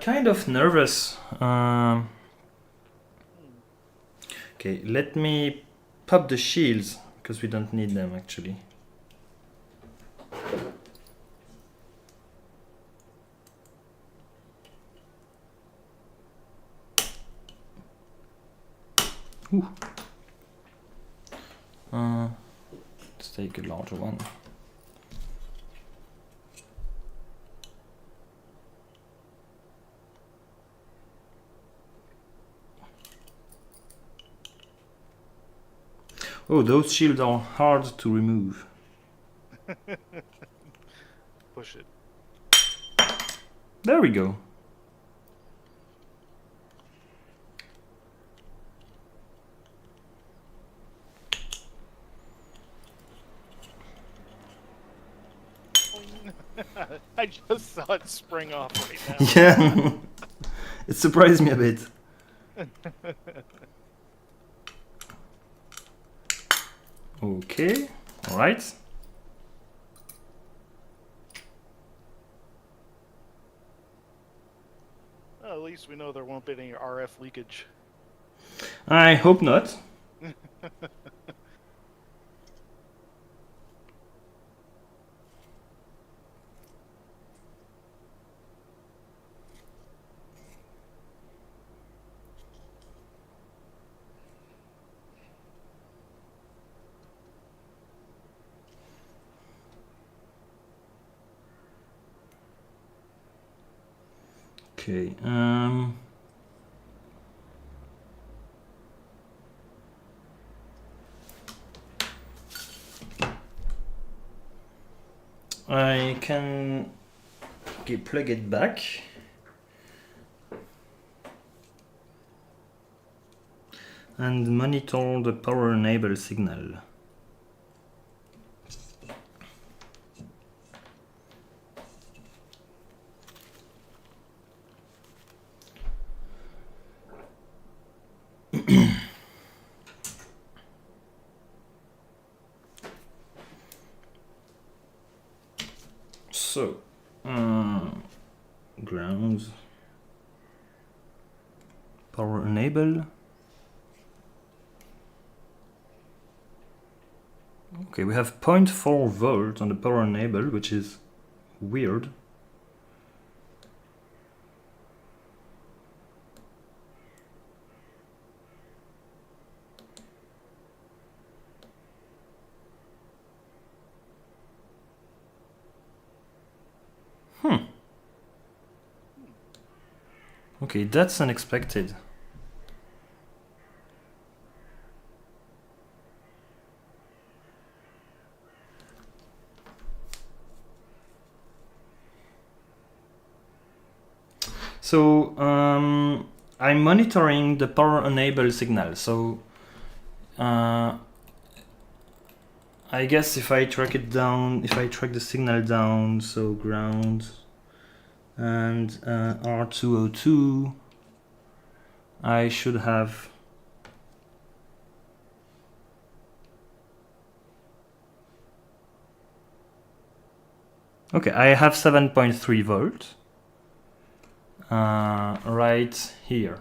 Kind of nervous Okay, let me pop the shields because we don't need them actually. Ooh. Let's take a larger one. Oh, those shields are hard to remove. Push it. There we go. I just saw it spring off right now. Yeah, it surprised me a bit. Okay, all right. Well, at least we know there won't be any RF leakage. I hope not. Okay. I can plug it back. And monitor the power enable signal. So, grounds, power enable. Okay, we have 0.4 volt on the power enable, which is weird. Okay, that's unexpected. So I'm monitoring the power enable signal. So I guess if I track it down, if I track the signal down, so ground and R202, I should have okay, I have 7.3 volt right here.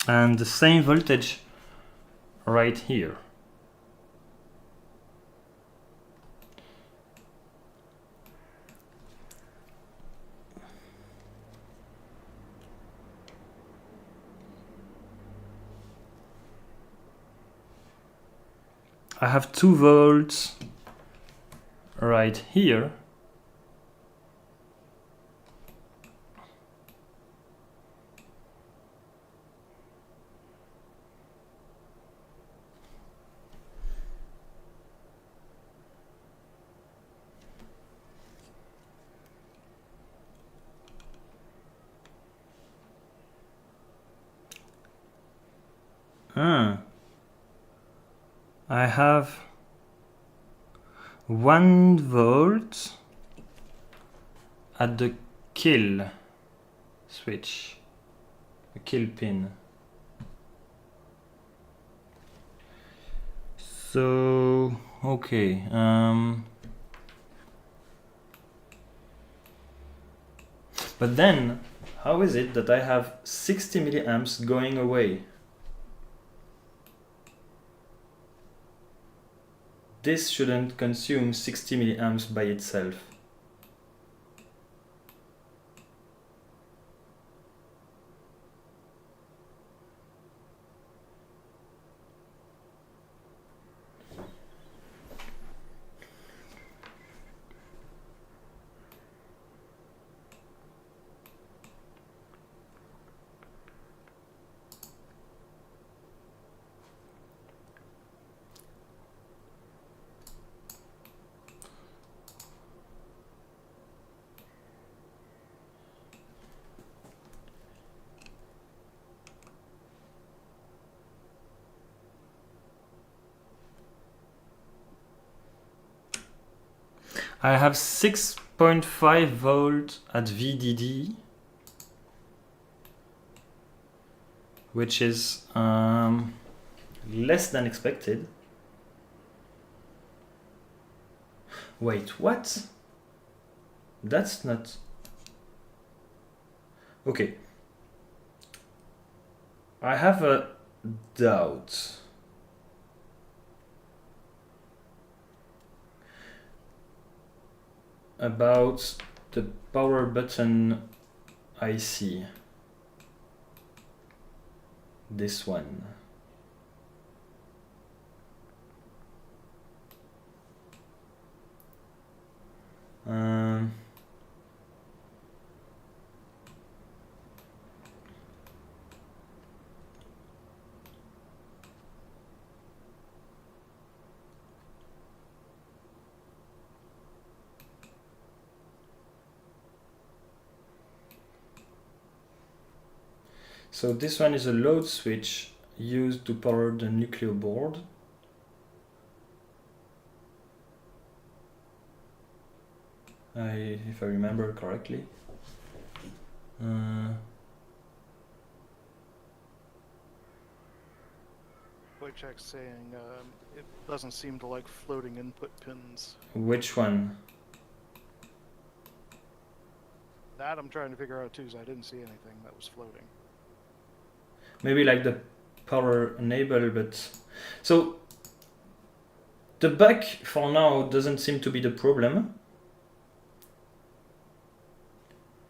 And the same voltage right here. I have 2 volts right here. I have 1 volt at the kill switch, the kill pin. So okay, But then, how is it that I have 60 milliamps going away? This shouldn't consume 60 milliamps by itself. I have 6.5 volt at VDD, which is less than expected. Wait, what? That's not... Okay. I have a doubt. About the power button IC. This one. So this one is a load switch used to power the Nucleo board. If I remember correctly. Wojciech's saying it doesn't seem to like floating input pins. Which one? That I'm trying to figure out too, because I didn't see anything that was floating. Maybe like the power enable, but... So, the back for now doesn't seem to be the problem.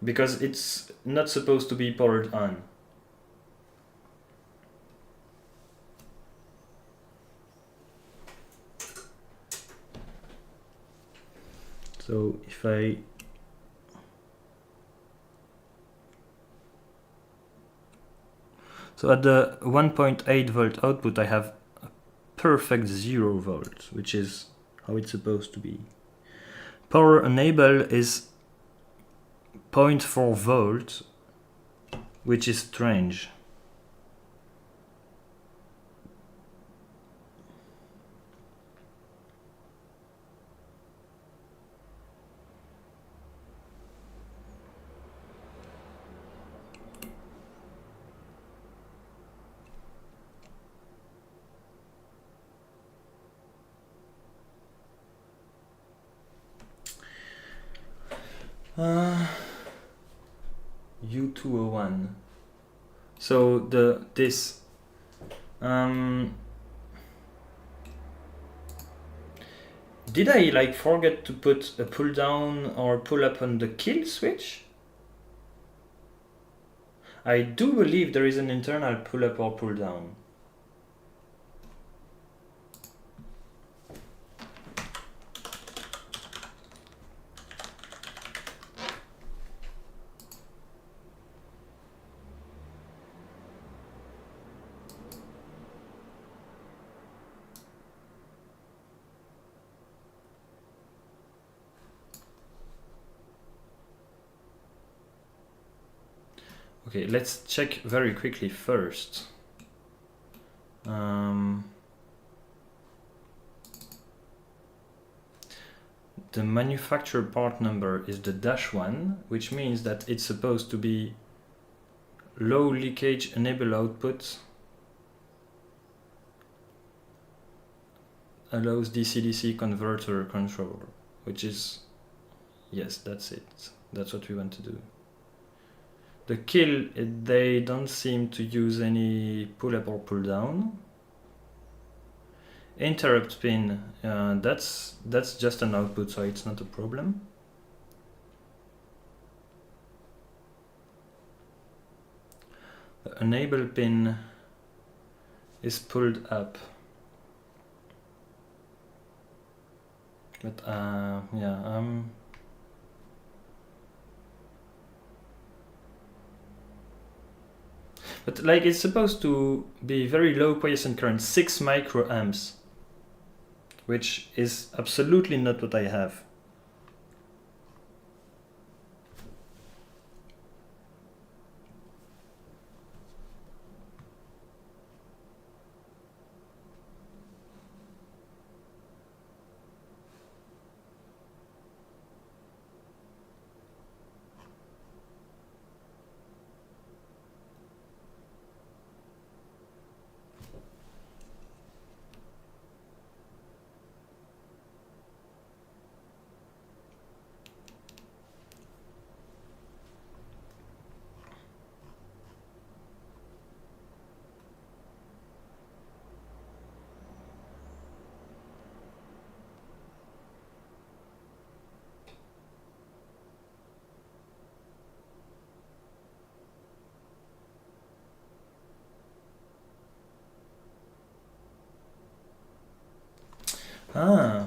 Because it's not supposed to be powered on. So if I... So at the 1.8 volt output I have a perfect 0 volt, which is how it's supposed to be. Power enable is 0.4 volt, which is strange. U201. So this did I like forget to put a pull down or pull up on the kill switch? I do believe there is an internal pull up or pull down. Okay, let's check very quickly first. The manufacturer part number is the -1, which means that it's supposed to be low leakage enable output, allows DC-DC converter control, which is, yes, that's it. That's what we want to do. The kill, they don't seem to use any pull up or pull down. Interrupt pin, that's just an output, so it's not a problem. The enable pin is pulled up. But yeah, but like it's supposed to be very low quiescent current, 6 microamps, which is absolutely not what I have. Ah.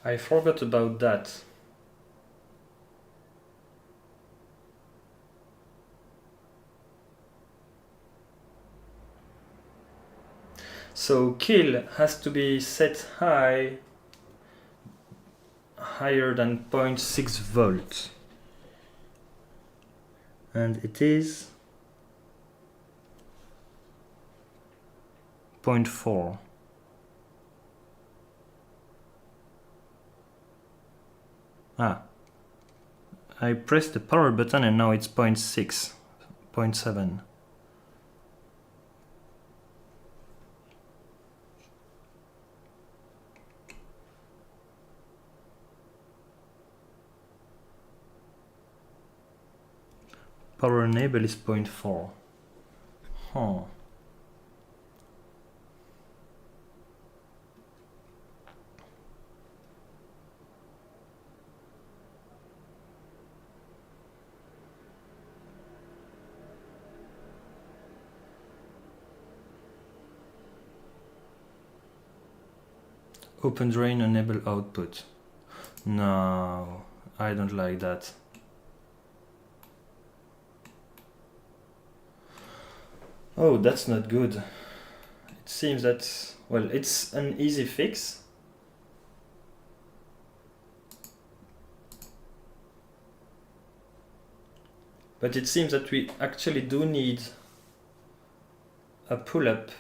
I forgot about that. So kill has to be set higher than 0.6 volts. And it is 0.4. I pressed the power button and now it's 0.6, 0.7. Power enable is 0.4. Huh. Open drain enable output. No, I don't like that. Oh, that's not good. It seems that, well, it's an easy fix. But it seems that we actually do need a pull-up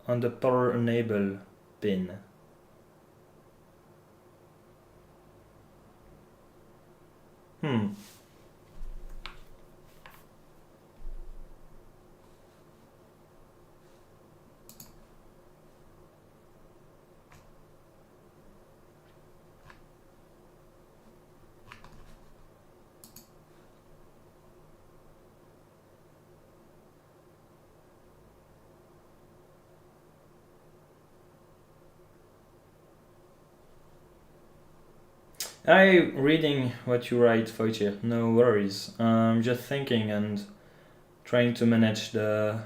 on the power enable pin. I'm reading what you write, Wojciech. No worries. I'm just thinking and trying to manage the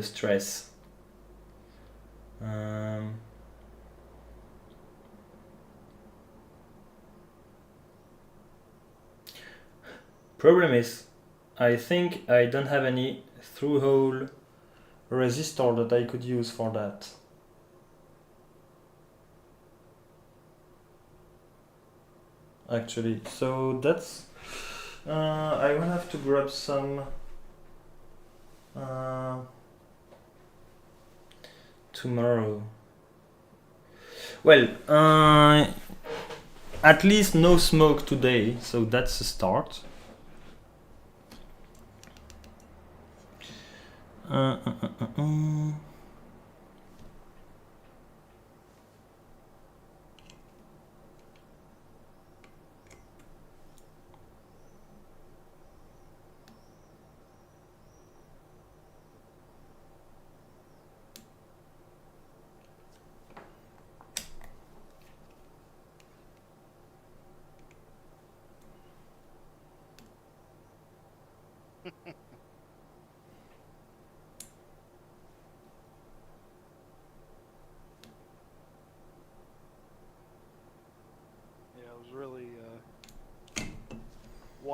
stress. Problem is, I think I don't have any through-hole resistor that I could use for that. Actually, so that's I will have to grab some tomorrow. Well, at least no smoke today, so that's a start.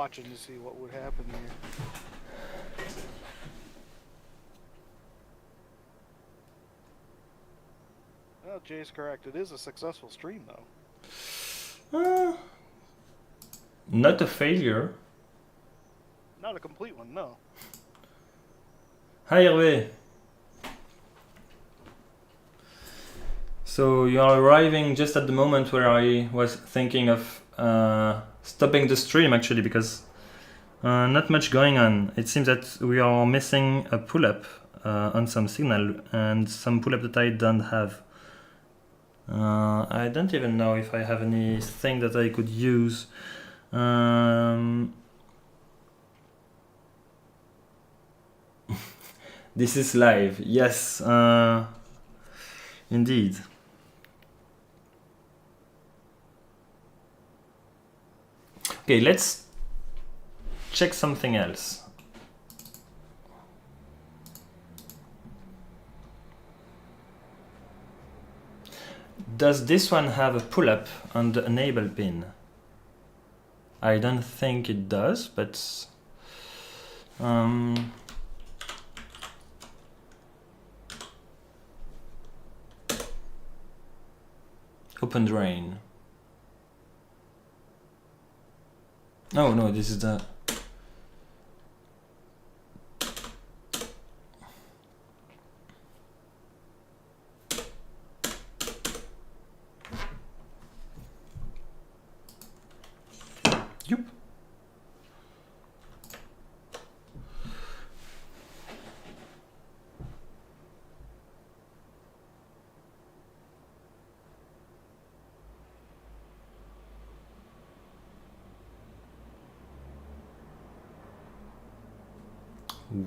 watching to see what would happen here. Well, Jay's correct. It is a successful stream, though. Not a failure. Not a complete one, no. Hi Hervé. So you are arriving just at the moment where I was thinking of stopping the stream, actually, because not much going on. It seems that we are missing a pull-up on some signal and some pull-up that I don't have. I don't even know if I have anything that I could use. This is live. Yes, indeed. Okay, let's check something else. Does this one have a pull-up on the enable pin? I don't think it does, but open drain. Oh no, this is the Yup.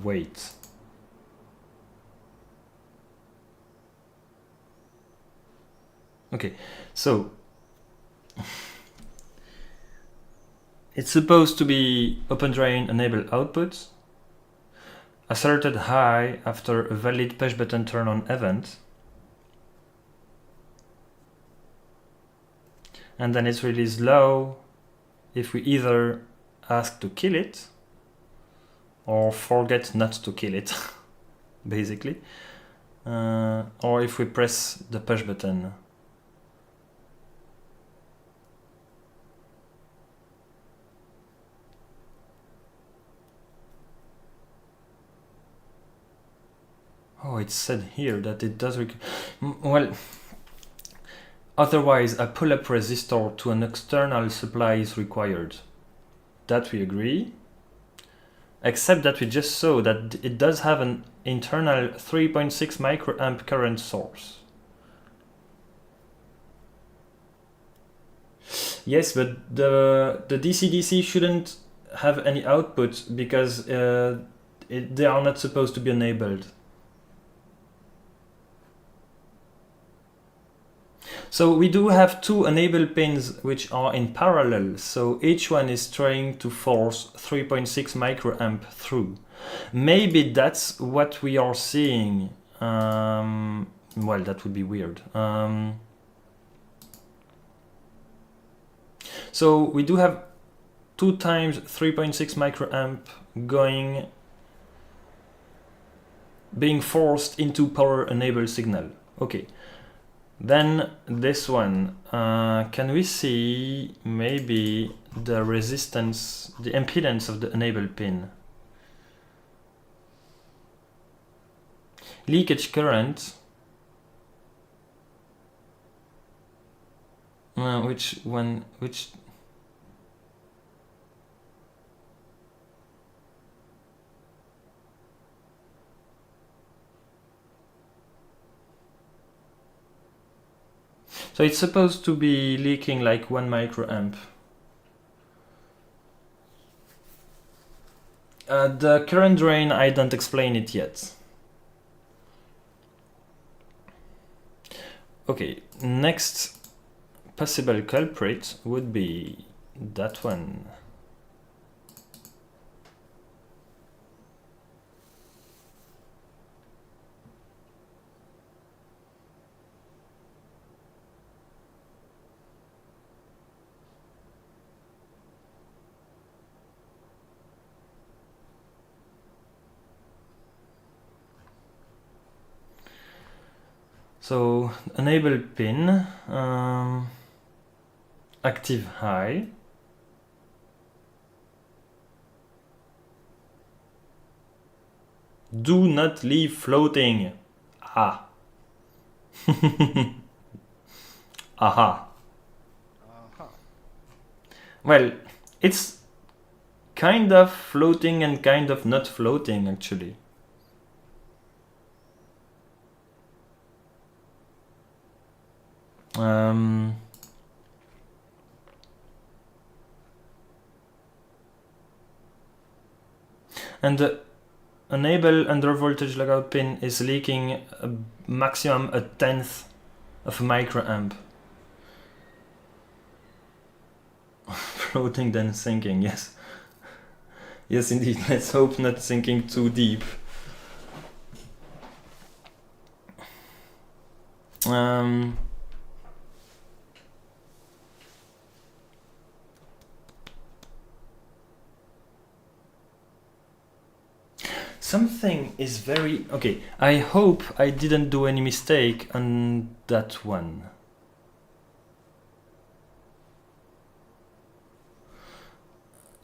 Wait. Okay, so it's supposed to be open drain enable output, asserted high after a valid push button turn on event, and then it's released low if we either ask to kill it or forget not to kill it, basically, or if we press the push button. Oh, it said here that it does well, otherwise a pull-up resistor to an external supply is required. That we agree. Except that we just saw that it does have an internal 3.6 microamp current source. Yes, but the DC-DC shouldn't have any output because they are not supposed to be enabled. So we do have two enable pins which are in parallel, so each one is trying to force 3.6 microamp through. Maybe that's what we are seeing. Well, that would be weird. So we do have 2 times 3.6 microamp being forced into power enable signal. Okay. Then this one, can we see maybe the resistance, the impedance of the enable pin? Leakage current, which one, which? So it's supposed to be leaking like 1 microamp. The current drain, I don't explain it yet. Okay, next possible culprit would be that one. So enable pin, active high. Do not leave floating. Ah. Aha. Well, it's kind of floating and kind of not floating actually. And the enable under voltage logout pin is leaking a maximum a tenth of a microamp. Floating then sinking, yes. Yes, indeed. Let's hope not sinking too deep. Something is very... Okay, I hope I didn't do any mistake on that one.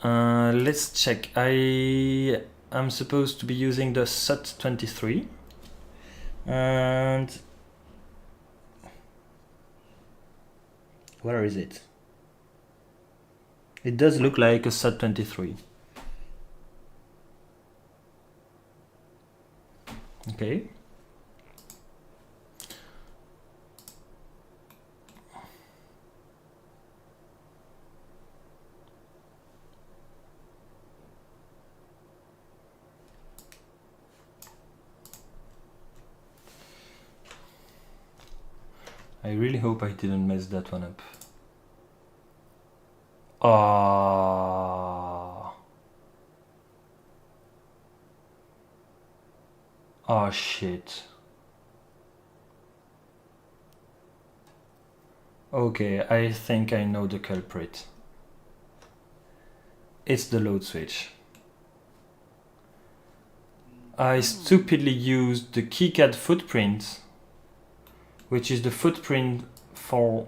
Let's check. I am supposed to be using the SUT23 and where is it? It does look like a SUT23. Okay. I really hope I didn't mess that one up. Oh shit. Okay, I think I know the culprit. It's the load switch. I stupidly used the KiCad footprint, which is the footprint for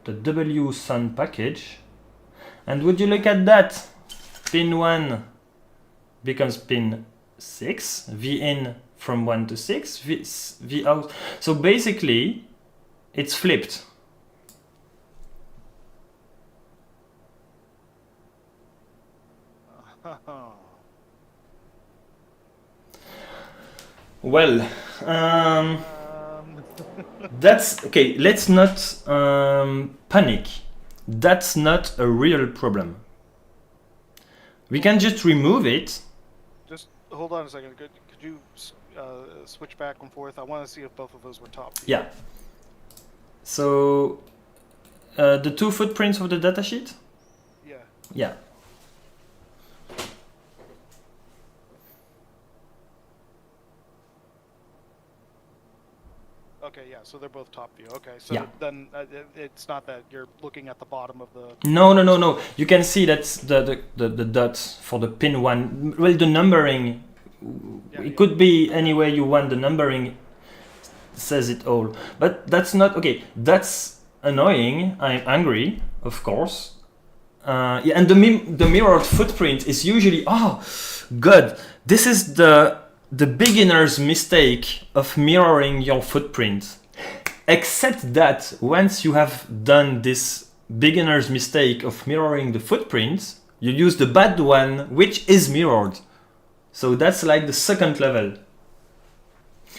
the WSUN package. And would you look at that? Pin 1 becomes pin 6, V in from 1 to 6, V out. So basically, it's flipped. Well, that's okay. Let's not panic. That's not a real problem. We can just remove it. Just hold on a second. Could you switch back and forth? I want to see if both of those were top. Yeah. So the two footprints of the datasheet? Yeah. Yeah. Okay, yeah, so they're both top view. Okay, so Yeah. then it's not that you're looking at the bottom of the... No. You can see that's the dots for the pin 1. Well, the numbering, it could be any way you want. The numbering says it all. But that's not... Okay, that's annoying. I'm angry, of course. Yeah, and the mirrored footprint is usually... Oh, good. This is the beginner's mistake of mirroring your footprint. Except that once you have done this beginner's mistake of mirroring the footprint, you use the bad one, which is mirrored. So that's like the second level.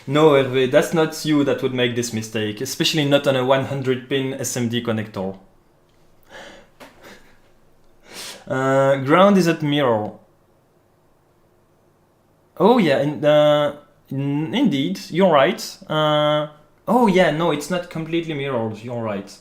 No, Hervé, that's not you that would make this mistake, especially not on a 100-pin SMD connector. Ground is at mirror. Oh yeah, indeed, you're right. Oh yeah, no, it's not completely mirrored, you're right.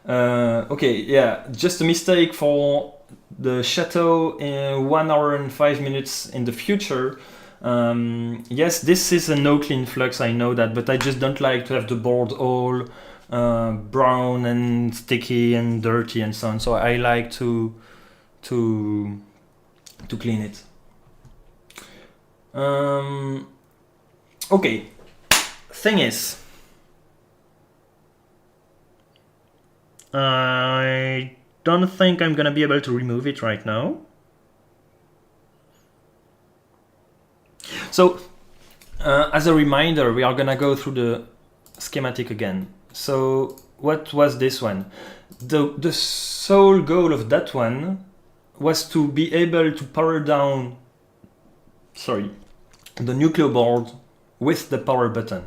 Okay, yeah, just a mistake for the Chateau in 1 hour and 5 minutes in the future. Yes, this is a no clean flux, I know that, but I just don't like to have the board all brown and sticky and dirty and so on. So I like to clean it. Okay. Thing is, I don't think I'm gonna be able to remove it right now. So, as a reminder, we are gonna go through the schematic again. So, what was this one? The sole goal of that one was to be able to power down, the Nucleo board with the power button.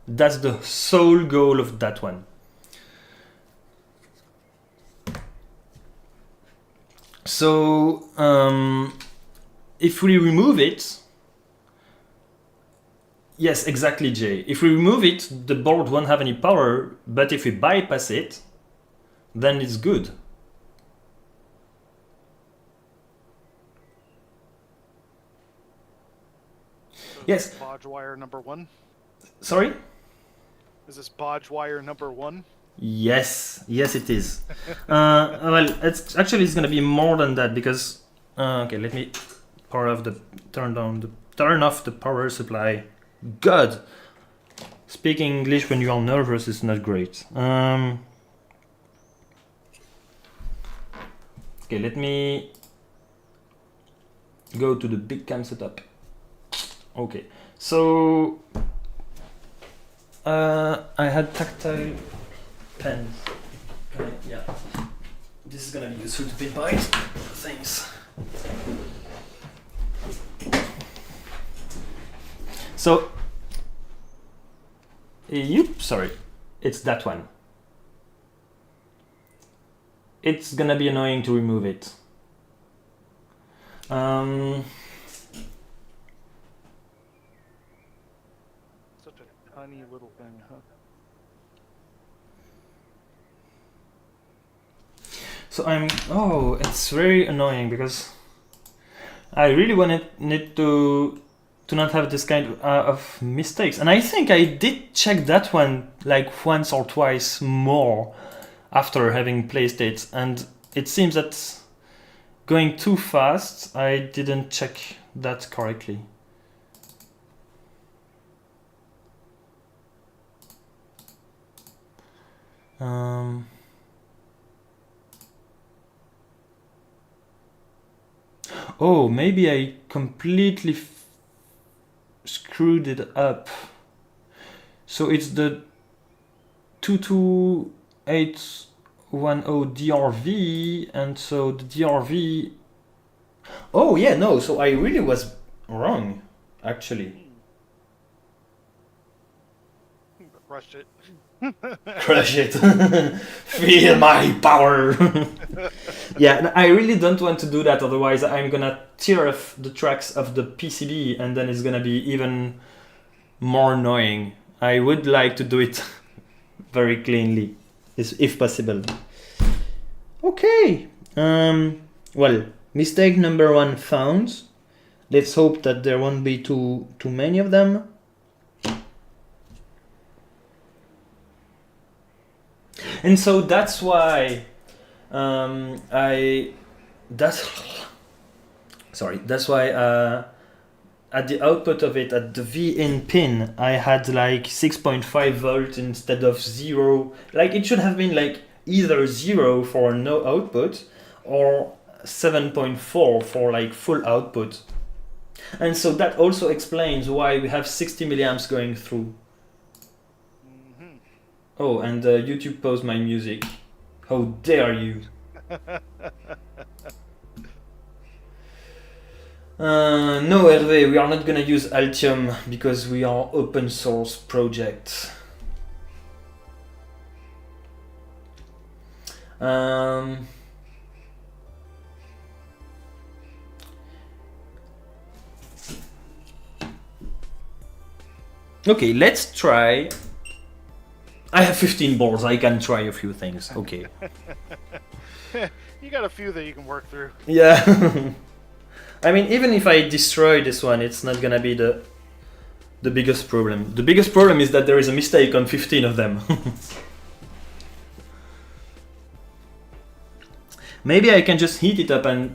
That's the sole goal of that one. So, if we remove it, yes, exactly, Jay. If we remove it, the board won't have any power, but if we bypass it, then it's good. So Yes. Bodge wire number 1? Sorry? Is this Bodge wire number 1? Yes, it is. Well, it's gonna be more than that because okay, let me turn off the power supply. God, speaking English when you are nervous is not great. Okay, let me go to the big cam setup. Okay, so I had tactile pens. Yeah, this is gonna be useful to pinpoint things. So, sorry, it's that one. It's gonna be annoying to remove it. Such a tiny little thing, huh? So it's very annoying because I really need to not have this kind of mistakes. And I think I did check that one like once or twice more after having placed it. And it seems that going too fast, I didn't check that correctly. Oh, maybe I completely screwed it up. So it's the 22810 DRV, and so the DRV. Oh yeah, no. So I really was wrong, actually. Crushed it. Crush it. Feel my power. Yeah, I really don't want to do that, otherwise I'm gonna tear off the tracks of the PCB and then it's gonna be even more annoying. I would like to do it very cleanly, if possible. Okay. Well, mistake number 1 found. Let's hope that there won't be too many of them. And so that's why that's why at the output of it, at the V-in pin, I had like 6.5 volt instead of 0. Like it should have been like either 0 for no output or 7.4 for like full output. And so that also explains why we have 60 milliamps going through. Oh, and YouTube paused my music. How dare you? No, Hervé, we are not gonna use Altium because we are open source project. Okay, let's try. I have 15 balls, I can try a few things, okay. You got a few that you can work through. Yeah. I mean, even if I destroy this one, it's not gonna be the biggest problem. The biggest problem is that there is a mistake on 15 of them. Maybe I can just heat it up and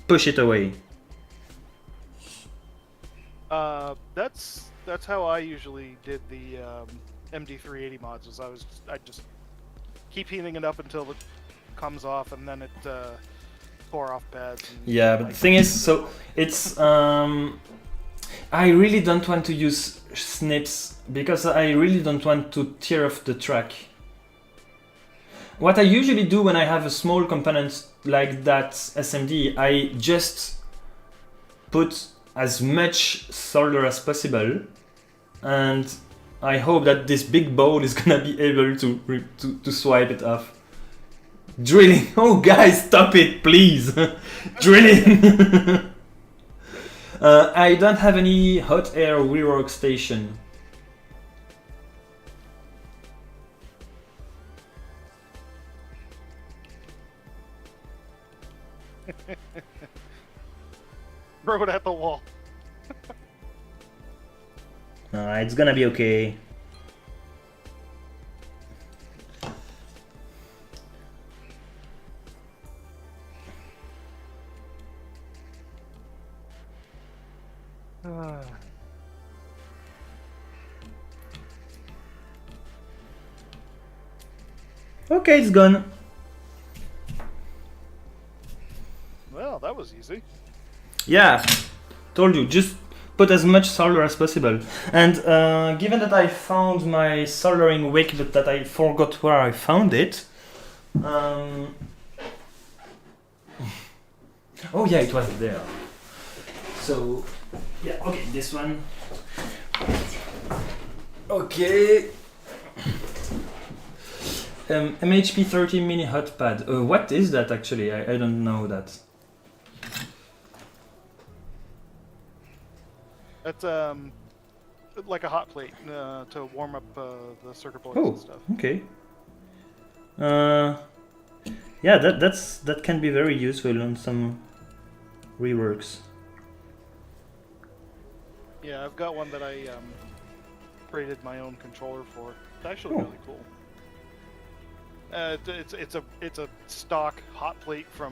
push it away. That's how I usually did the MD380 mods. Was I just keep heating it up until it comes off, and then it tore off pads. And Yeah, but the thing is, so it's I really don't want to use snips because I really don't want to tear off the track. What I usually do when I have a small component like that SMD, I just put as much solder as possible, and I hope that this big ball is gonna be able to swipe it off. Drilling! Oh guys, stop it, please! Drilling! I don't have any hot air rework station. throw it at the wall. It's gonna be okay. Okay, it's gone. Well, that was easy. Yeah, told you, just put as much solder as possible. And given that I found my soldering wick, but that I forgot where I found it. Oh yeah, it was there. So, yeah, okay, this one. Okay. MHP 30 mini hot pad. What is that actually? I don't know that. That's like a hot plate to warm up the circuit boards Oh, and stuff. okay. Yeah, that can be very useful on some reworks. Yeah, I've got one that I created my own controller for. It's actually Oh. really cool. It's a stock hot plate for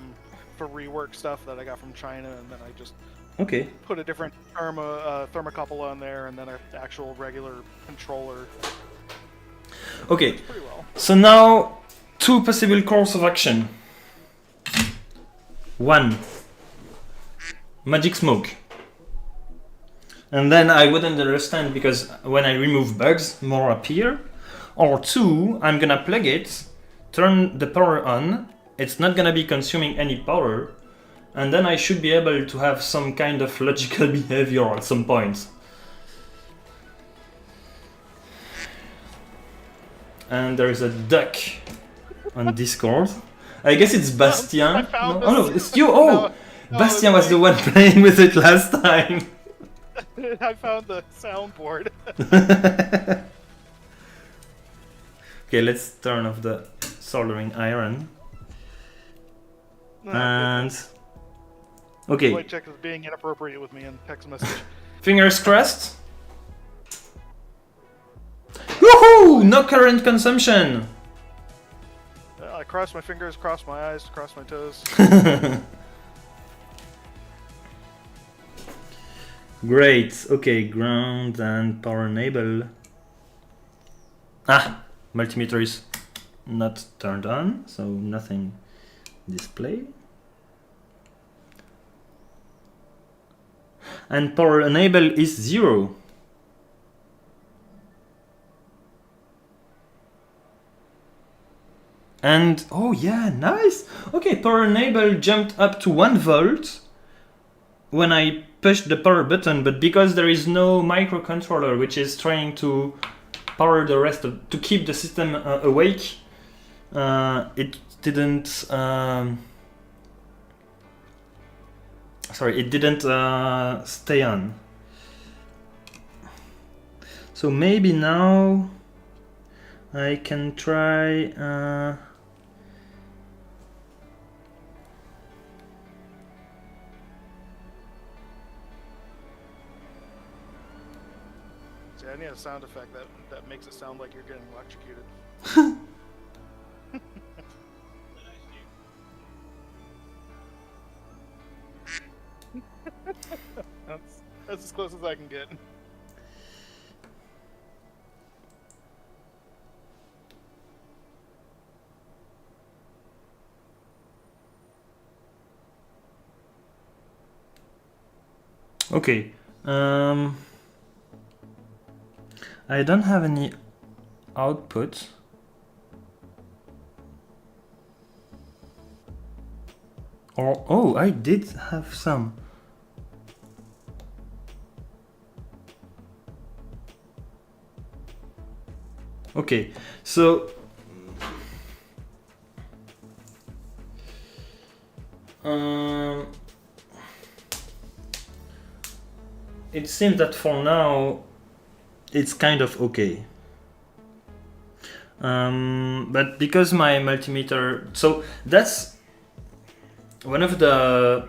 rework stuff that I got from China, and then I just Okay. put a different thermocouple on there, and then an actual regular controller. Okay. It's pretty well. So now, two possible course of action. One, magic smoke. And then I wouldn't understand because when I remove bugs, more appear. Or two, I'm gonna plug it, turn the power on, it's not gonna be consuming any power, and then I should be able to have some kind of logical behavior at some point. And there is a duck on Discord. I guess it's Bastien. I found Oh no, this. it's you! Oh! No, Bastien it's was the me. one playing with it last time. I found the soundboard. Okay, let's turn off the soldering iron. No, And... Okay, White check is being inappropriate with me in text message. fingers crossed. Woohoo! No current consumption! I cross my fingers, cross my eyes, cross my toes. Great, okay, ground and power enable. Ah! Multimeter is not turned on, so nothing display. And power enable is 0. And oh yeah, nice. Okay, power enable jumped up to 1 volt when I pushed the power button, but because there is no microcontroller which is trying to power the rest of, to keep the system awake, it didn't sorry, it didn't stay on. So maybe now I can try See, I need a sound effect that makes it sound like you're getting electrocuted. as close as I can get. Okay. I don't have any output. Or oh, I did have some. Okay, so it seems that for now it's kind of okay. But because my multimeter, so that's one of the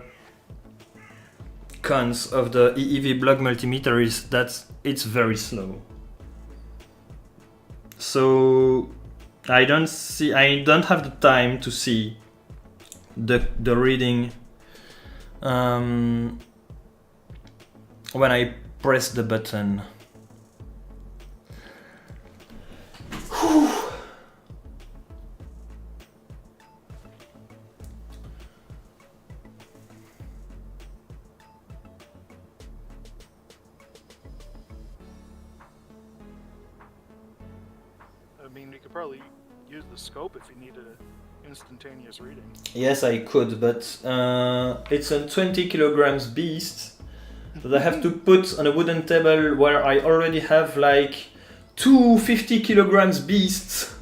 cons of the EEV block multimeter is that it's very slow. So I don't have the time to see the reading when I press the button. I mean, you could probably use the scope if you needed an instantaneous reading. Yes, I could, but it's a 20 kilograms beast that I have to put on a wooden table where I already have like 250 kilograms beasts,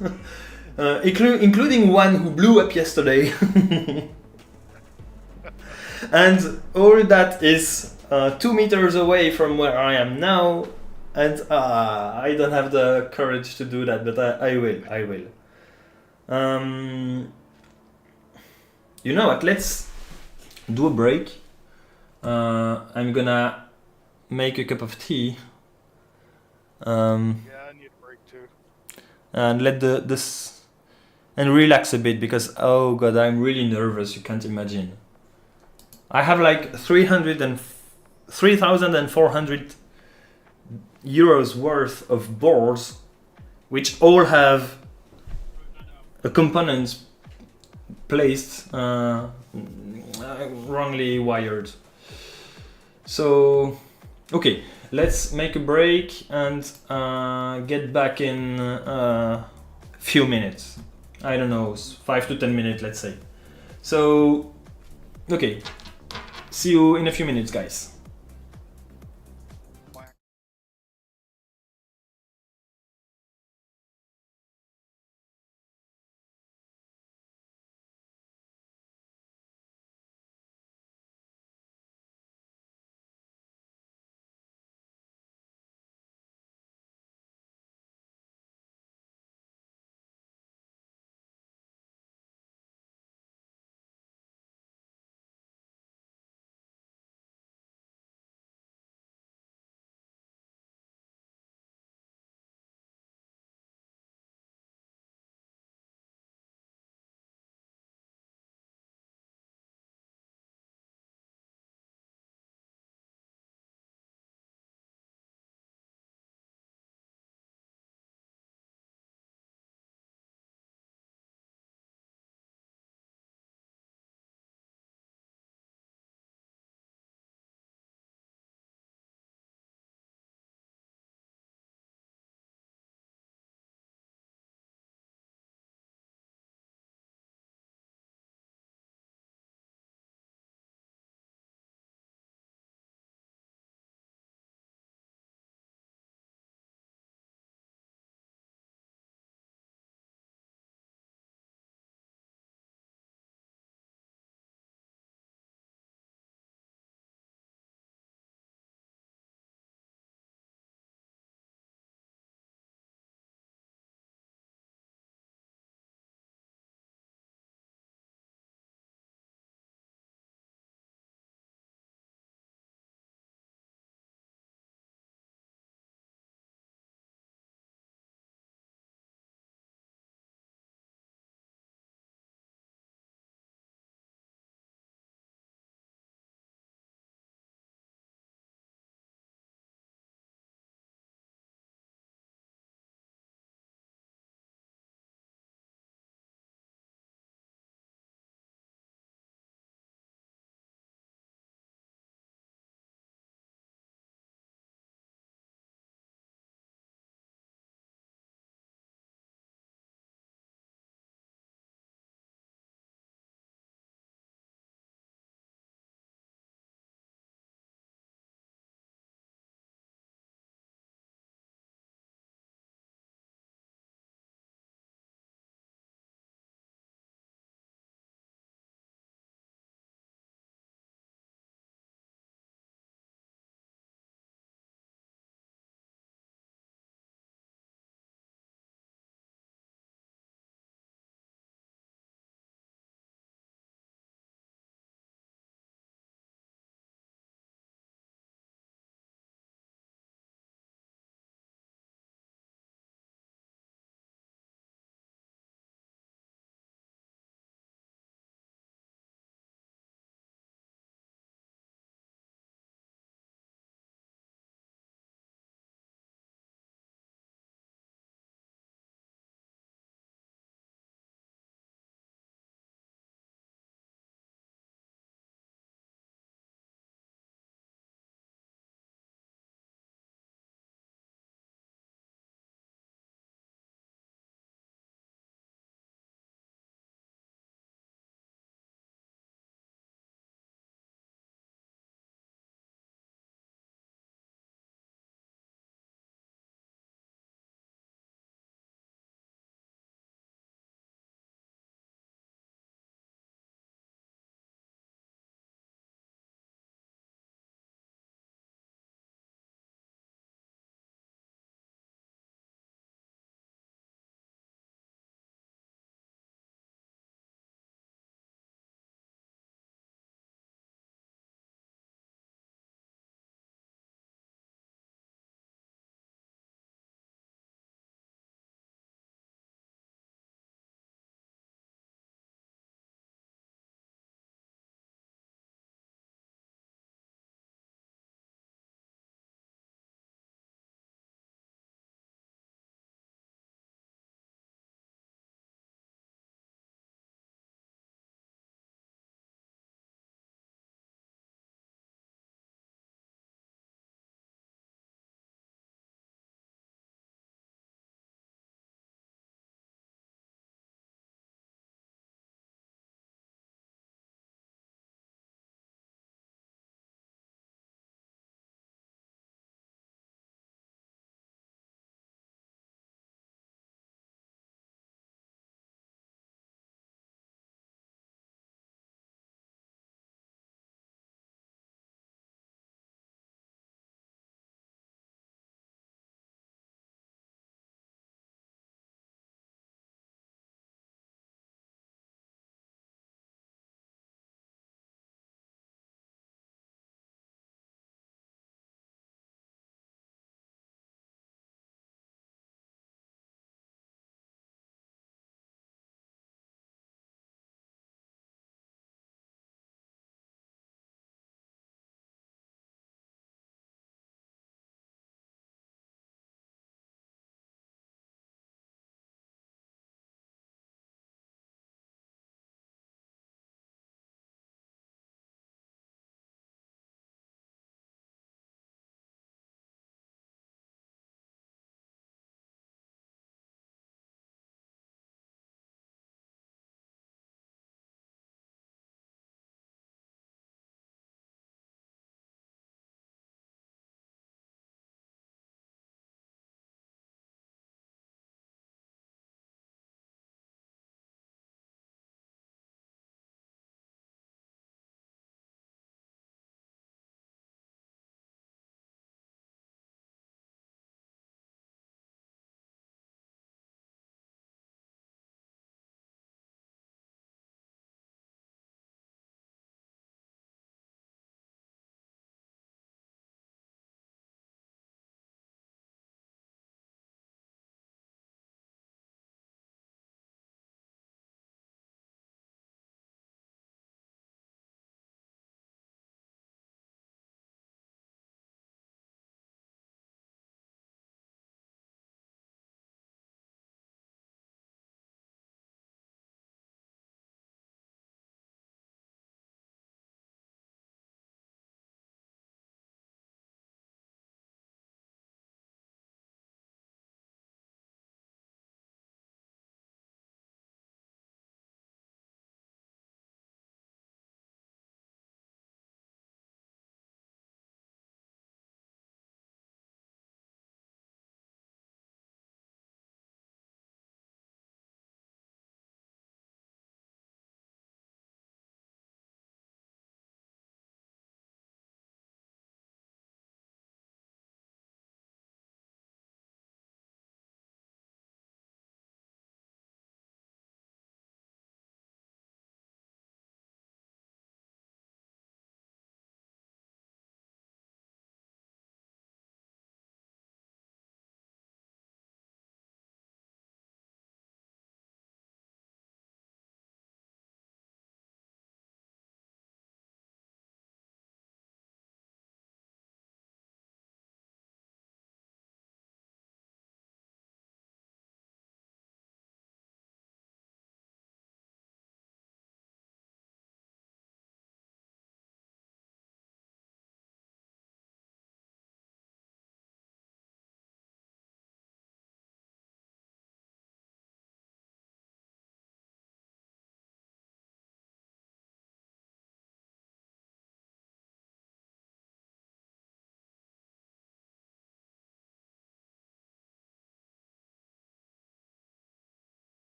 including one who blew up yesterday. And all that is 2 meters away from where I am now, and I don't have the courage to do that, but I will. You know what, let's do a break. I'm gonna make a cup of tea. Yeah, I need a break too. And let this and relax a bit, because oh god, I'm really nervous, you can't imagine. I have like 3,400 euros worth of boards, which all have a component placed wrongly wired. So okay, let's make a break and get back in a few minutes. I don't know, 5 to 10 minutes, let's say. So okay, see you in a few minutes, guys.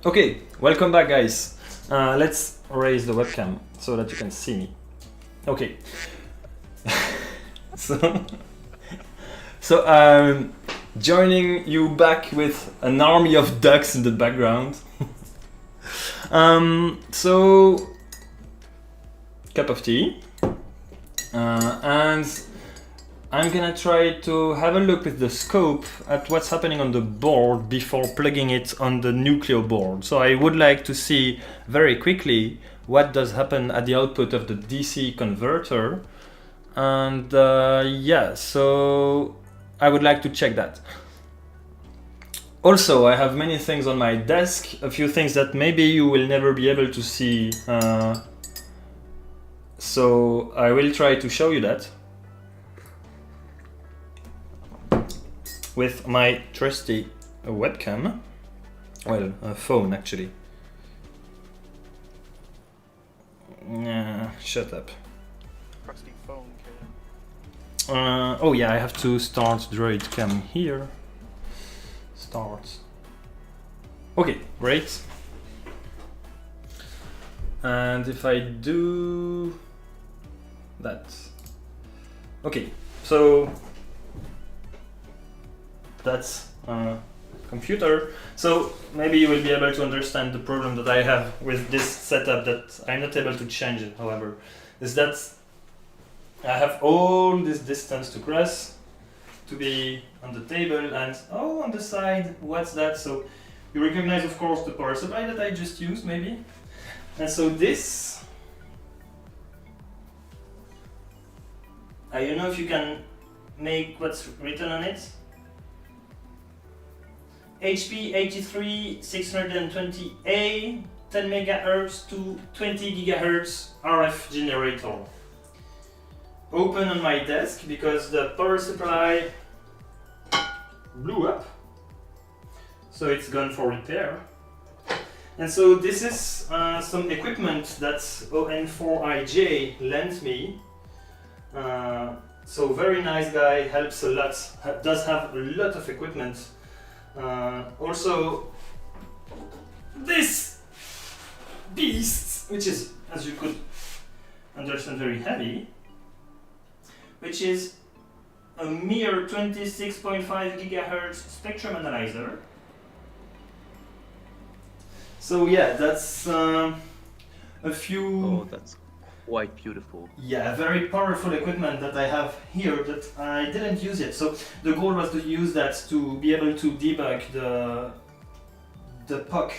Okay, welcome back, guys. Let's raise the webcam so that you can see me. Okay. so, joining you back with an army of ducks in the background. Cup of tea. And I'm gonna try to have a look with the scope at what's happening on the board before plugging it on the Nucleo board. So I would like to see very quickly what does happen at the output of the DC converter. And yeah, so I would like to check that. Also, I have many things on my desk, a few things that maybe you will never be able to see. So I will try to show you that with my trusty webcam. Well, a phone actually. Shut up. Trusty phone kid. Oh yeah, I have to start Droid Cam here. Start. Okay, great. And if I do that. Okay, so that's computer. So maybe you will be able to understand the problem that I have with this setup that I'm not able to change it, however, is that I have all this distance to cross to be on the table, and oh, on the side, what's that? So you recognize, of course, the power supply that I just used, maybe. And so this, I don't know if you can make what's written on it. HP 83620A, 10 MHz to 20 GHz RF generator. Open on my desk because the power supply blew up, so it's gone for repair. And so this is some equipment that ON4IJ lent me. So very nice guy, helps a lot, does have a lot of equipment. Also, this beast, which is, as you could understand, very heavy, which is a mere 26.5 GHz spectrum analyzer. So yeah, that's a few... Oh, that's quite beautiful. Yeah, very powerful equipment that I have here that I didn't use yet. So the goal was to use that to be able to debug the POC,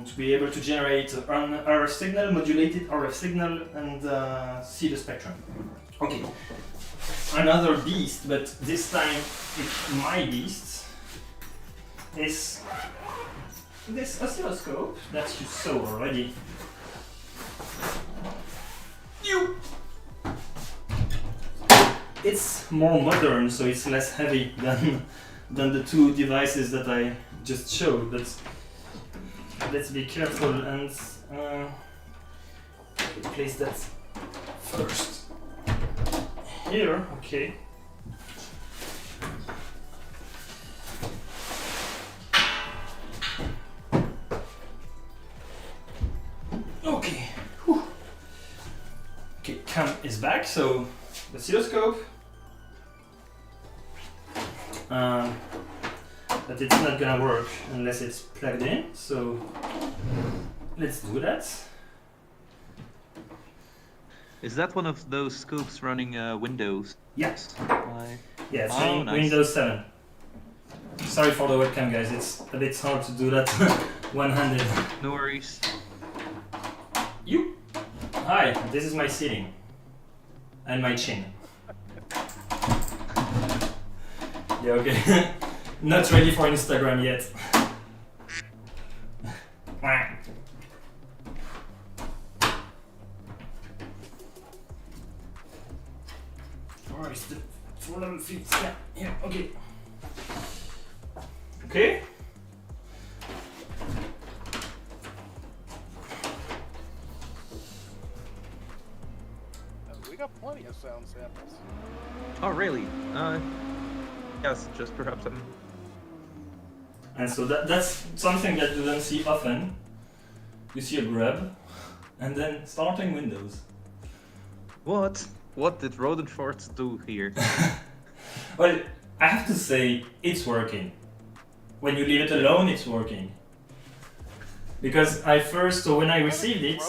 to be able to generate an RF signal, modulated RF signal, and see the spectrum. Okay, another beast, but this time it's my beast, is this oscilloscope that you saw already. It's more modern, so it's less heavy than the two devices that I just showed. But let's be careful and place that first here. Okay. Okay. Whew. Okay, cam is back, so the oscilloscope. But it's not gonna work unless it's plugged in, so let's do that. Is that one of those scopes running Windows? Yes. Yeah, it's Oh, running nice. Windows 7. Sorry for the webcam, guys, it's a bit hard to do that one-handed. No worries. You? Hi, this is my seating. And my chin. Yeah, okay. Not ready for Instagram yet. Where is the 4 feet? Yeah, here, okay. Okay. We got plenty of sound samples. Oh, really? Yes, just perhaps And so that's something that you don't see often. You see a grub, and then starting Windows. What? What did Rodentforce do here? Well, I have to say, it's working. When you leave it alone, it's working. Because so when I received it...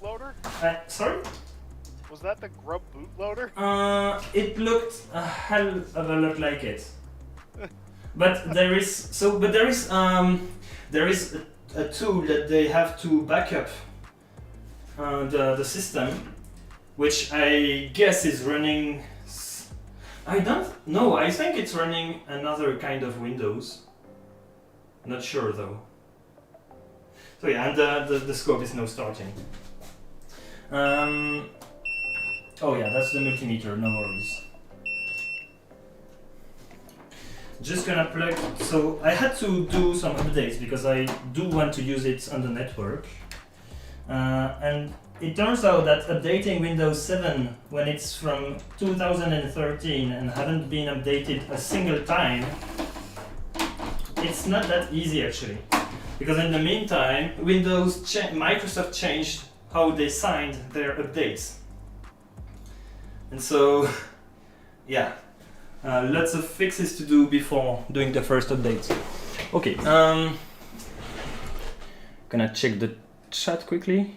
Grub bootloader? Sorry? Was that the grub bootloader? It looked a hell of a lot like it. But there is a tool that they have to back up the system, which I guess is running. I don't know. I think it's running another kind of Windows. Not sure though. So yeah, and the scope is now starting. Oh yeah, that's the multimeter. No worries. Just gonna plug. So I had to do some updates because I do want to use it on the network, and it turns out that updating Windows 7 when it's from 2013 and haven't been updated a single time, it's not that easy actually. Because in the meantime, Microsoft changed how they signed their updates, and so yeah. Lots of fixes to do before doing the first update. Okay, gonna check the chat quickly.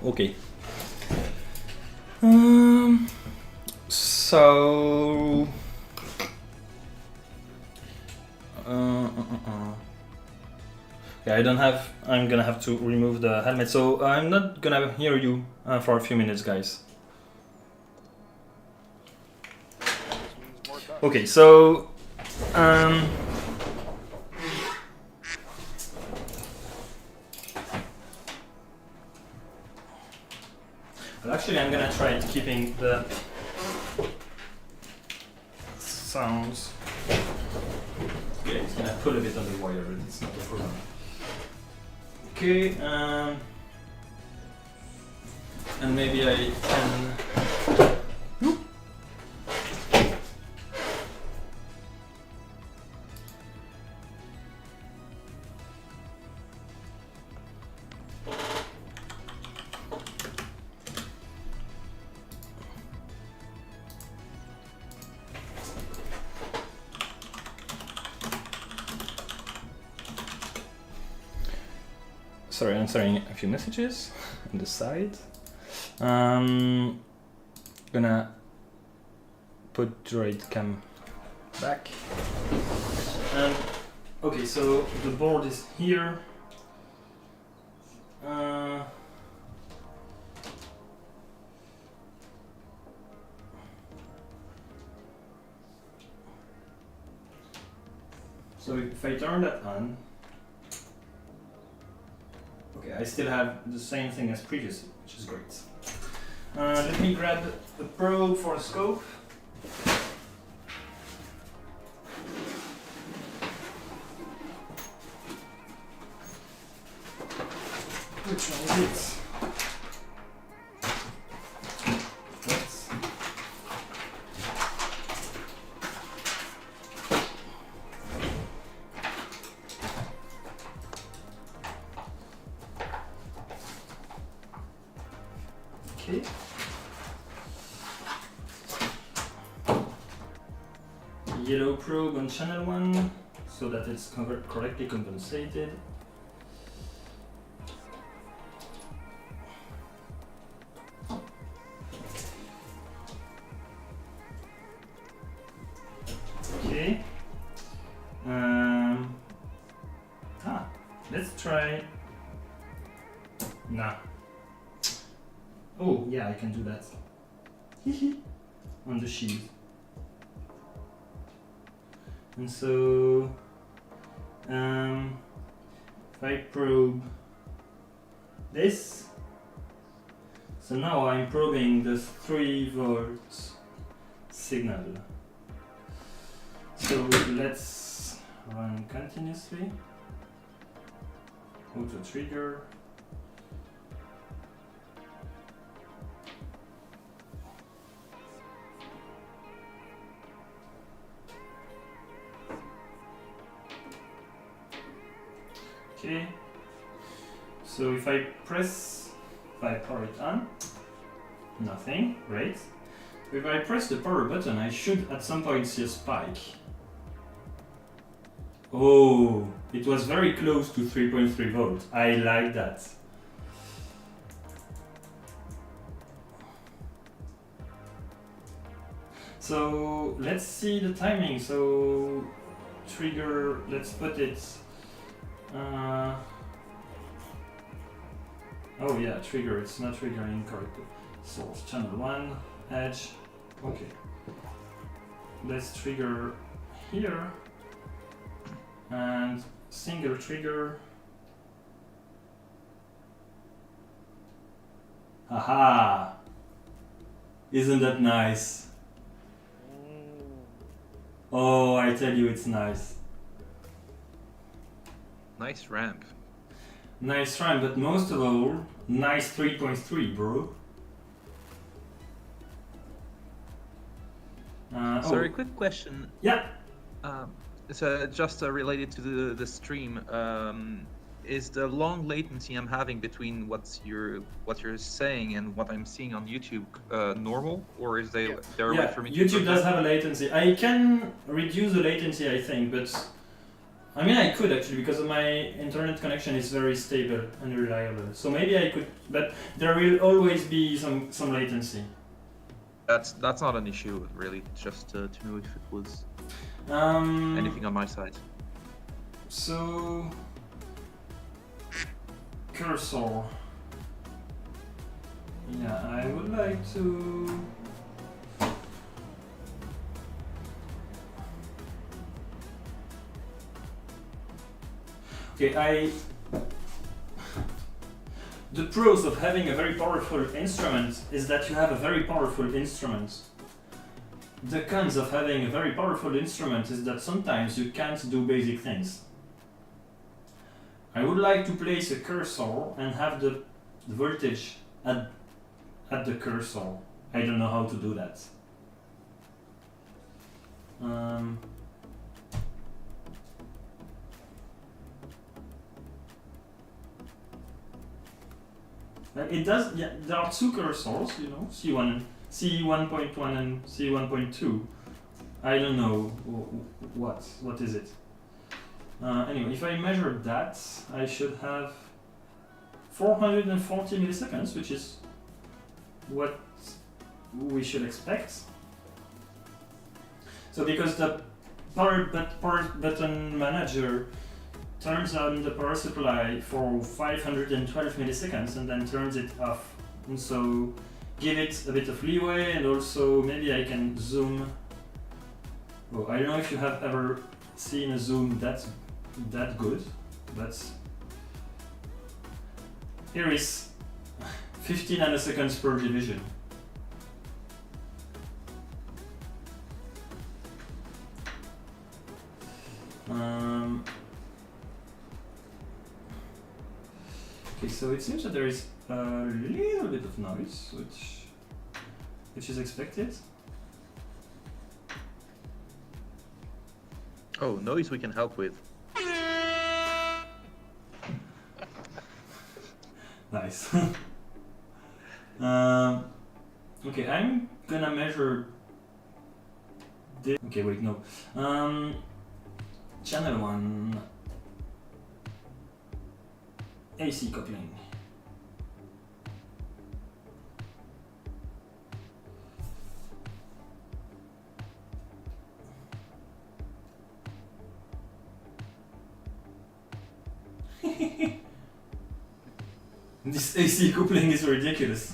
Okay. So yeah, I'm gonna have to remove the helmet, so I'm not gonna hear you for a few minutes, guys. Okay, so well, actually, I'm gonna try keeping the sounds. Okay, it's gonna pull a bit on the wire, but it's not a problem. Okay, and maybe I can. Sorry, answering a few messages on the side. Gonna put Droid Cam back. Okay, so the board is here. So if I turn that on, okay, I still have the same thing as previously, which is great. Let me grab the probe for a scope. Which one is it? That's okay. Yellow probe on channel 1 so that it's correctly compensated. Okay. Let's try. Nah. Oh, yeah, I can do that. On the shield. And so, if I probe this, So now I'm probing the 3 volts signal. So let's run continuously. Auto trigger. Okay. So if I power it on, nothing, great. If I press the power button, I should at some point see a spike. Oh, it was very close to 3.3 volts. I like that. So let's see the timing. So trigger, let's put it. Oh yeah, trigger, it's not triggering correctly. Source, channel 1, edge, okay. Let's trigger here, and single trigger. Aha! Isn't that nice? Oh, I tell you, it's nice. Nice ramp. Nice ramp, but most of all, nice 3.3, bro. Sorry, quick question. Yeah. So just related to the stream, is the long latency I'm having between what you're saying and what I'm seeing on YouTube normal, or is there a way for me to YouTube does have a latency. I can reduce the latency, I think, but I mean I could actually, because my internet connection is very stable and reliable. So maybe I could, but there will always be some latency. That's not an issue really. Just to know if it was anything on my side. So cursor. Yeah, I would like to. Okay, the pros of having a very powerful instrument is that you have a very powerful instrument. The cons of having a very powerful instrument is that sometimes you can't do basic things. I would like to place a cursor and have the voltage at the cursor. I don't know how to do that. It does. Yeah, there are two cursors, you know, C1.1 and C1.2. I don't know what is it. Anyway, if I measure that, I should have 440 milliseconds, which is what we should expect. So because the power button manager turns on the power supply for 512 milliseconds and then turns it off. And so give it a bit of leeway, and also maybe I can zoom. Oh, I don't know if you have ever seen a zoom that good, but here is 50 nanoseconds per division. Okay, so it seems that there is a little bit of noise, which is expected. Oh, noise we can help with. Nice. Okay, I'm gonna measure this. Okay, wait, no. Channel 1 AC coupling. This AC coupling is ridiculous.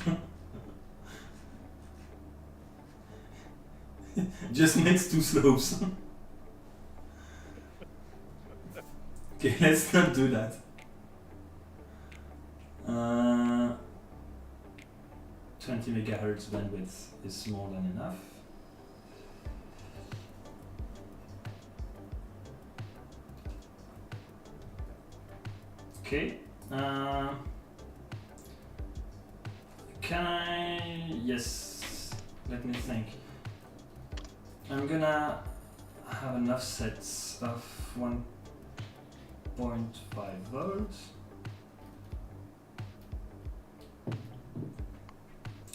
Just makes two slopes. Okay, let's not do that. 20 megahertz bandwidth is more than enough. Okay. Can I? Yes. Let me think. I'm gonna have an offset of 1.5 volts.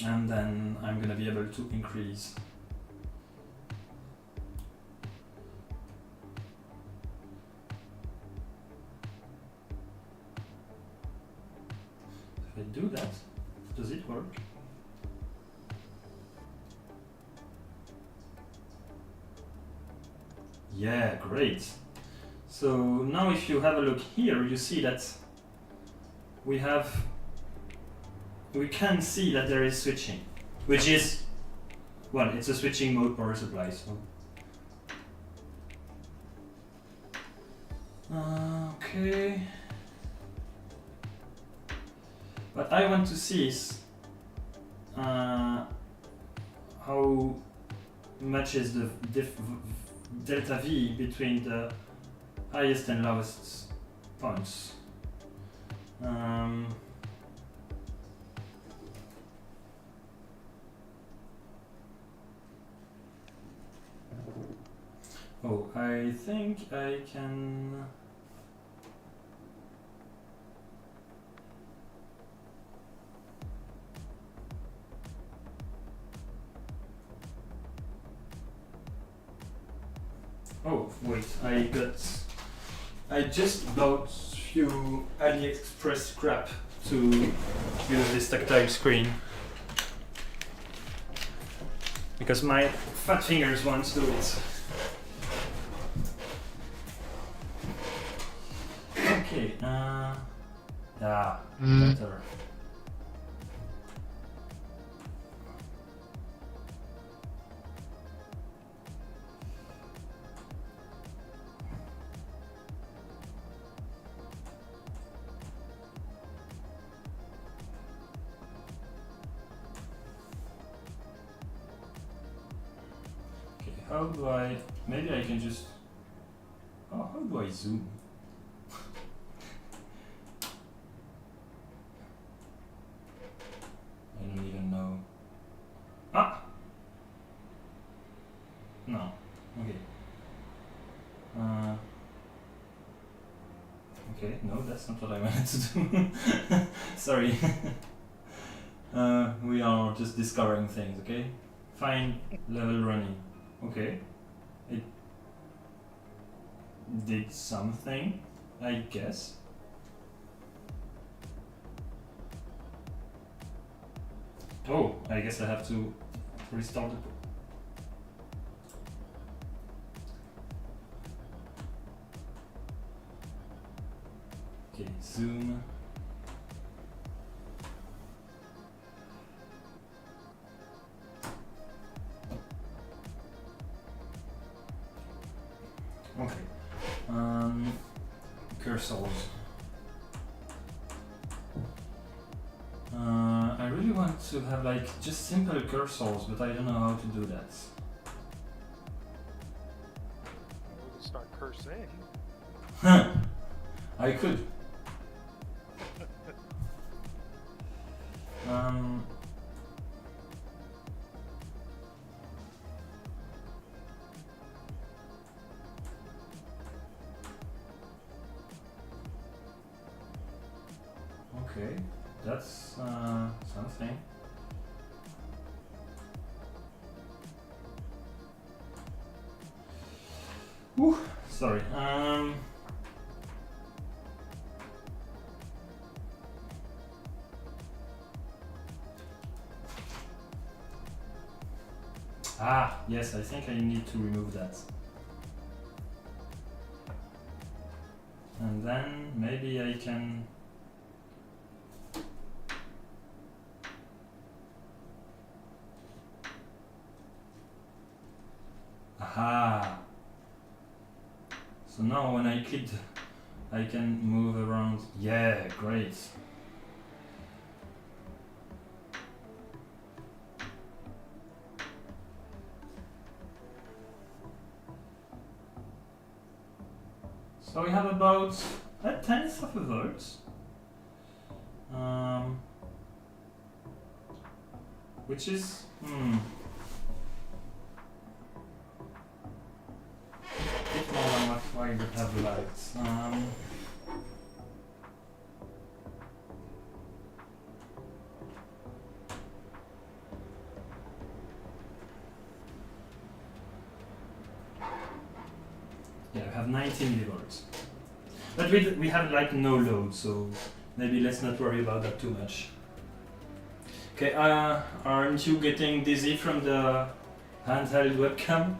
And then I'm gonna be able to increase. If I do that, does it work? Yeah, great. So now if you have a look here, you see that we can see that there is switching, which is, well, it's a switching mode power supply, so. Okay. What I want to see is how much is the delta V between the highest and lowest points. Oh, I think I can. Oh, wait, I just bought few AliExpress scrap to use this tactile screen. Because my fat fingers won't do it. Okay, yeah, better. How do I, maybe I can just, oh, how do I zoom? I don't even know. Ah! No, okay. Okay, no, that's not what I wanted to do. Sorry. We are just discovering things, okay? Fine, level running. Okay, it did something, I guess. Oh, I guess I have to restart the. Okay, zoom. Okay, cursors. I really want to have like just simple cursors, but I don't know how to do that. We'll start cursing. I could. Okay, that's something. Whew, sorry. Ah, yes, I think I need to remove that. And then maybe I can. Aha! So now when I click, I can move around. Yeah, great. So we have about a tenth of a volt. Which is a bit more than what I would have liked. Yeah, we have 90 millivolts. But we have like no load, so maybe let's not worry about that too much. Okay, aren't you getting dizzy from the handheld webcam?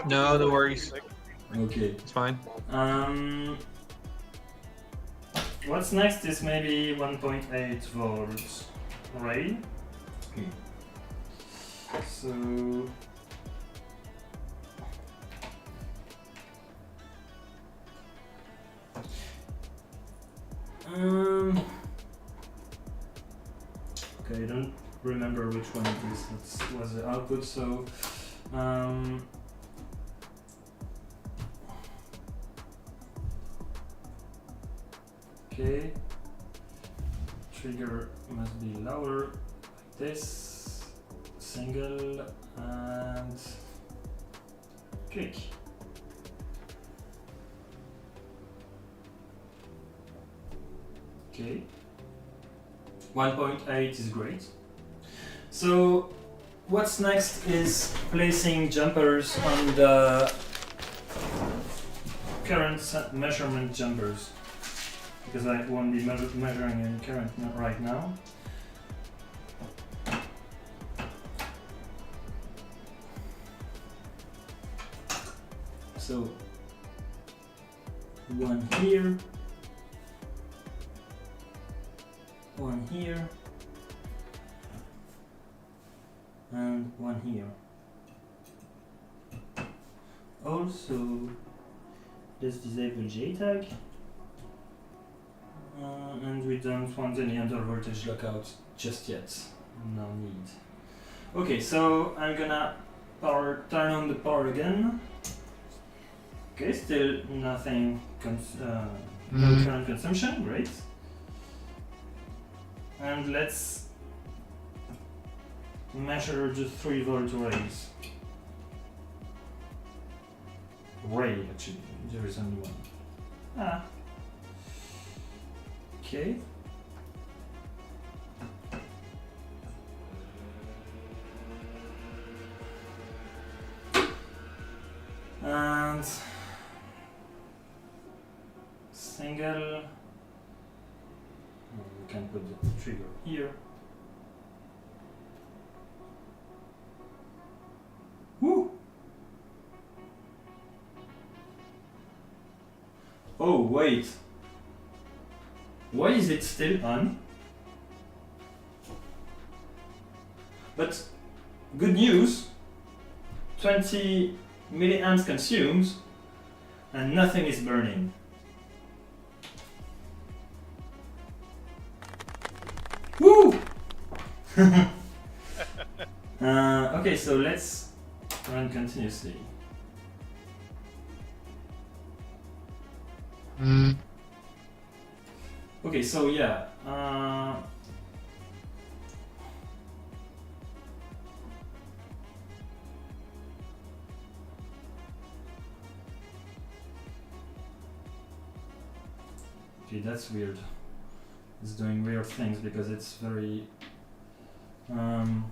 No, no worries. Okay. It's fine. What's next is maybe 1.8 volts array. So okay, I don't remember which one it is. That was the output. So okay, trigger must be lower like this, single and click. Okay, 1.8 is great. So what's next is placing jumpers on the current measurement jumpers, because I won't be measuring any current right now. So one here, one here, and one here. Also, let's disable JTAG. And we don't want any under voltage lockout just yet. No need. Okay, so I'm gonna turn on the power again. Okay, still nothing, no current consumption, great. And let's measure the 3 volt rays. Ray, actually, there is only one. Okay. And single. We can put the trigger here. Woo! Oh, wait. Why is it still on? But good news, 20 milliamps consumes and nothing is burning. Woo! Okay, so let's run continuously. Okay, so yeah. Okay, that's weird. It's doing weird things because it's very long,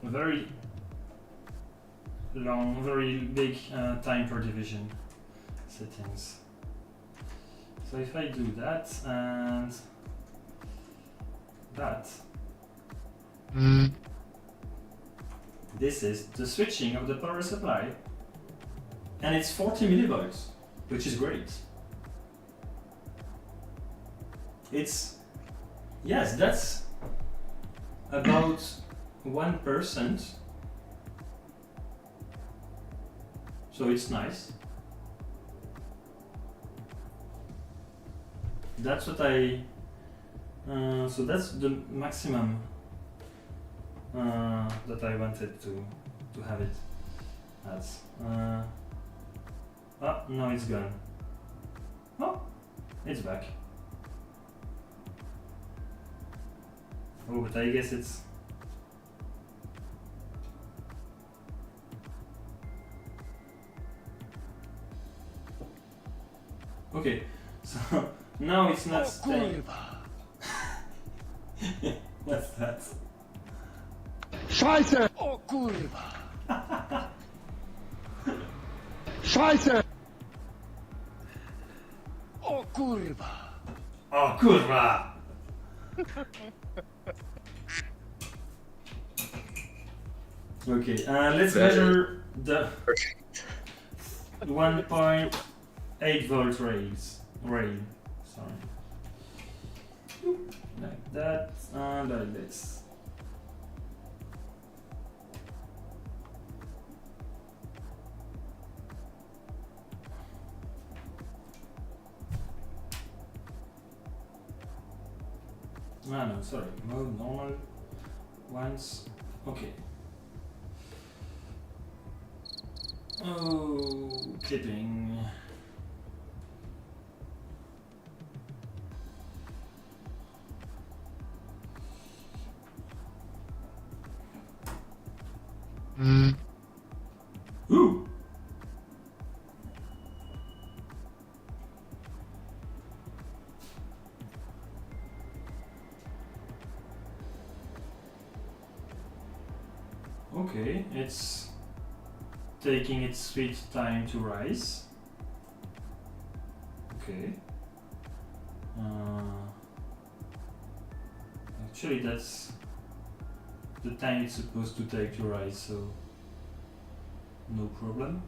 very big time per division settings. So if I do that and that, this is the switching of the power supply, and it's 40 millivolts, which is great. It's, yes, that's about 1%, so it's nice. That's what I, so that's the maximum that I wanted to have it at. Ah, no, it's gone. Oh, it's back. Oh, but I guess it's... Okay, so now it's not staying. What's that? Scheiße! Oh kurwa! Scheiße! Oh kurwa! Oh, kurwa! Okay, let's measure the 1.8 volt rail. Sorry. Like that and like this. Ah, no, sorry. Mode normal ones. Okay. Oh, clipping. Ooh. Okay, it's taking its sweet time to rise. Okay. Actually, that's the time it's supposed to take to rise, so no problem.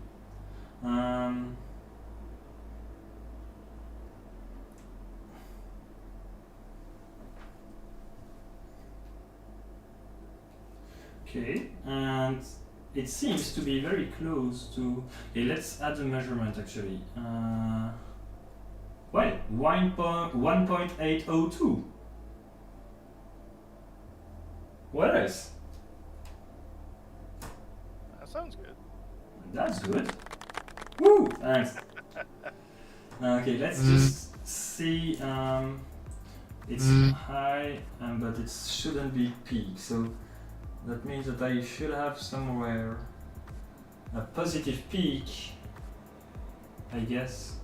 Okay, and it seems to be very close to... Okay, let's add a measurement actually. Well, 1.802. What else? That sounds good. That's good. Woo! Thanks. Okay, let's just see. It's high, but it shouldn't be peak. So that means that I should have somewhere a positive peak, I guess.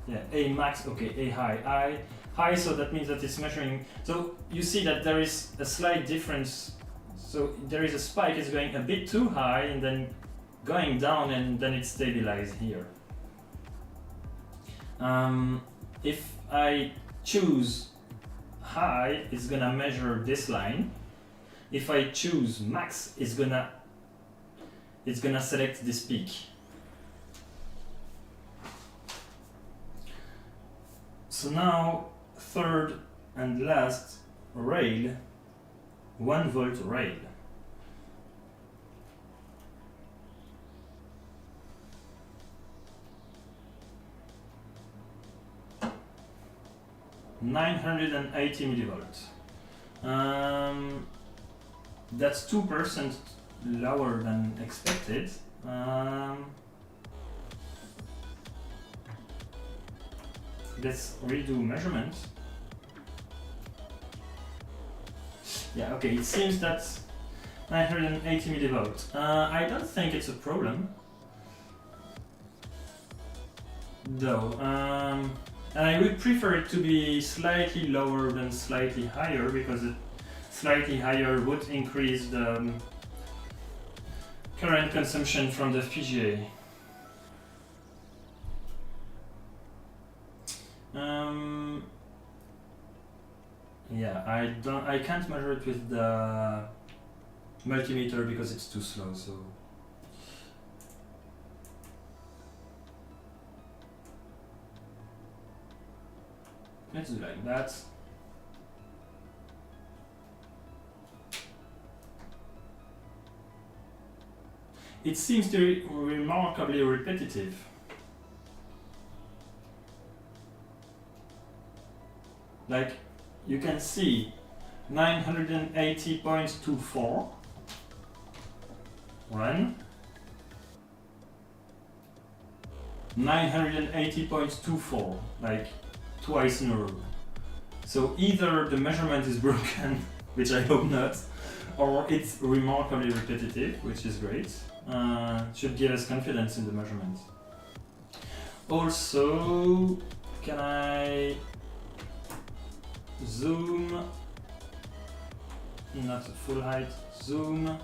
Yeah, A max, okay, A high. High, so that means that it's measuring. So you see that there is a slight difference. So there is a spike, it's going a bit too high and then going down and then it stabilizes here. If I choose high, it's gonna measure this line. If I choose max, it's gonna select this peak. So now, third and last rail, 1 volt rail. (980 millivolts). That's 2% lower than expected. Let's redo measurement. Yeah, okay, it seems that 980 millivolts. I don't think it's a problem, though. And I would prefer it to be slightly lower than slightly higher, because slightly higher would increase the current consumption from the FPGA. Yeah, I can't measure it with the multimeter because it's too slow, so let's do like that. It seems to be remarkably repetitive. Like, you can see 980.24 run, 980.24, like twice in a row. So either the measurement is broken, which I hope not, or it's remarkably repetitive, which is great. Should give us confidence in the measurement. Also, can I zoom? Not full height, zoom.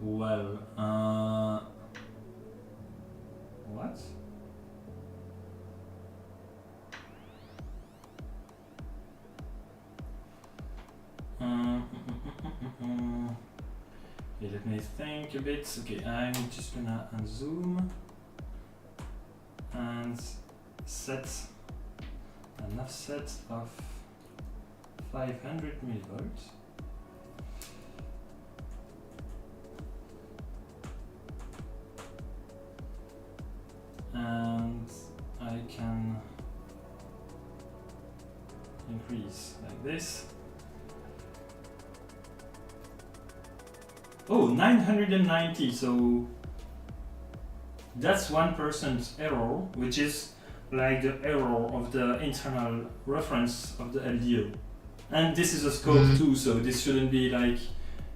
Well, what? Okay, let me think a bit. Okay, I'm just gonna unzoom and set an offset of 500 millivolts. And I can increase like this. Oh, 990, so that's 1% error, which is like the error of the internal reference of the LDO. And this is a scope too, so this shouldn't be like,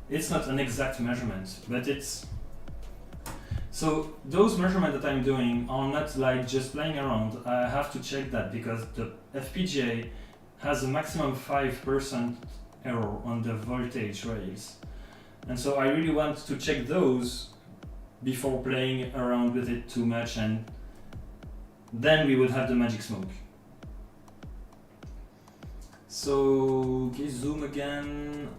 it's not an exact measurement, but it's, so those measurements that I'm doing are not like just playing around. I have to check that because the FPGA has a maximum 5% error on the voltage rails. And so I really want to check those before playing around with it too much, and then we would have the magic smoke. So, okay, zoom again.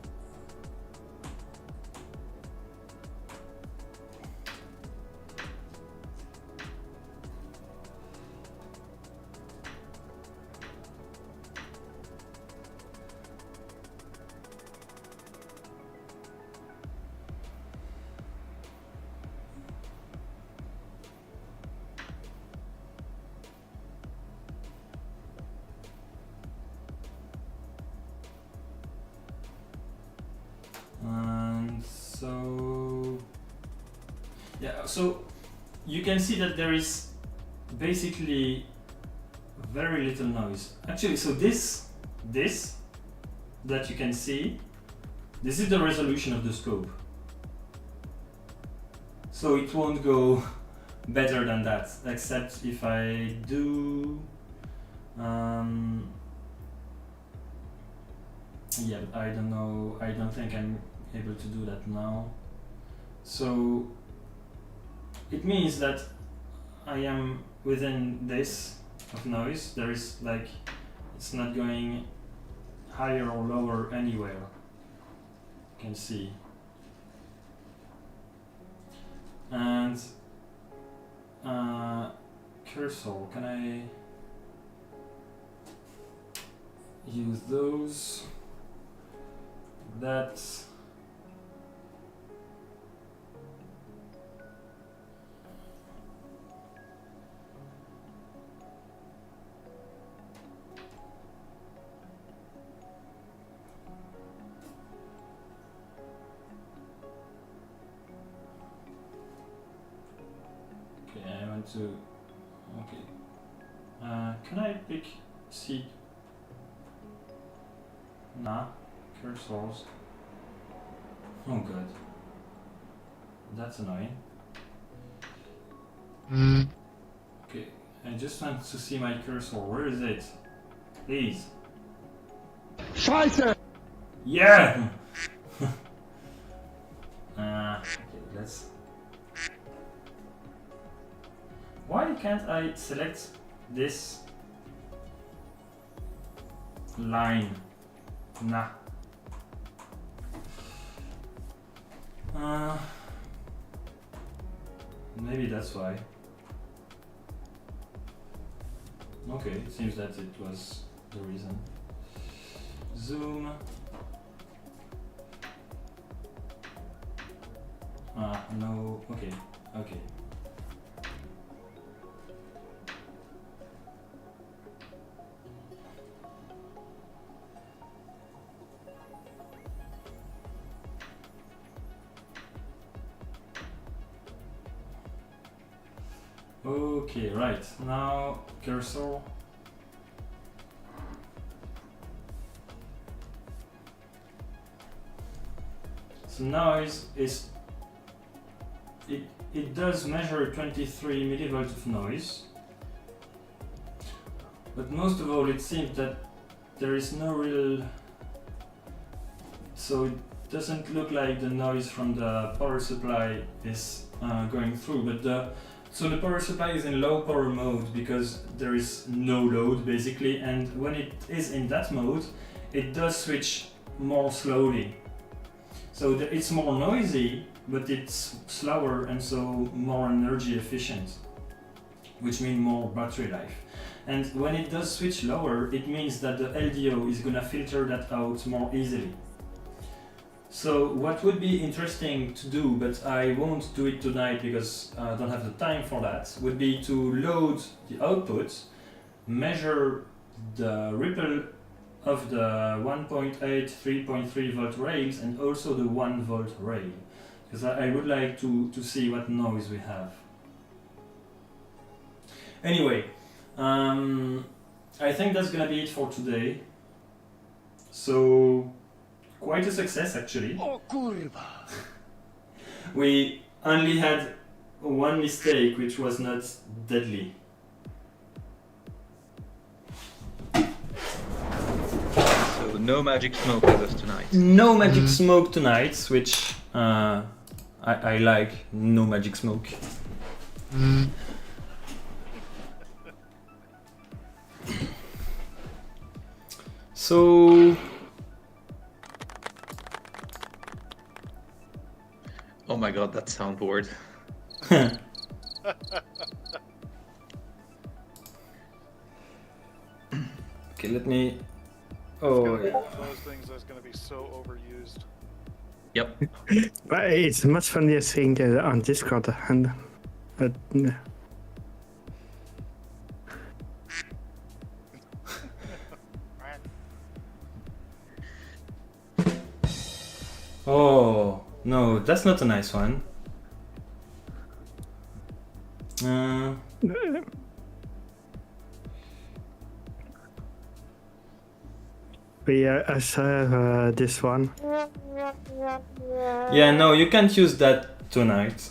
And so, yeah, so you can see that there is basically very little noise. Actually, so this that you can see, this is the resolution of the scope. So it won't go better than that, except if I do yeah, I don't know, I don't think I'm able to do that now. So it means that I am within this of noise. There is like, it's not going higher or lower anywhere. You can see. And cursor, can I use those? That's okay. I want to, okay. Can I pick seed? Nah. Cursors. Oh god. That's annoying. Okay, I just want to see my cursor. Where is it? Please. Scheiße! Yeah! Okay, let's... Why can't I select this line? Nah. Maybe that's why. Okay, it seems that it was the reason. Zoom. okay, okay. Okay, right. Now cursor. So noise is it does measure 23 millivolts of noise, but most of all it seems that there is no real, so it doesn't look like the noise from the power supply is going through, but so the power supply is in low power mode because there is no load basically, and when it is in that mode it does switch more slowly. So it's more noisy, but it's slower and so more energy efficient, which means more battery life. And when it does switch lower, it means that the LDO is gonna filter that out more easily. So what would be interesting to do, but I won't do it tonight because I don't have the time for that, would be to load the output, measure the ripple of the 1.8, 3.3 volt rails and also the 1 volt rail, because I would like to see what noise we have. Anyway, I think that's gonna be it for today. So quite a success actually. Oh kurwa! We only had one mistake, which was not deadly. So no magic smoke with us tonight. No magic smoke tonight, which I like. No magic smoke. So Oh my god, that soundboard. okay, let me. It's Oh gonna be yeah. one of those things that's gonna be so overused. Yep. But it's much funnier seeing it on Discord and yeah. Oh no, that's not a nice one. I saw this one. Yeah, no, you can't use that tonight.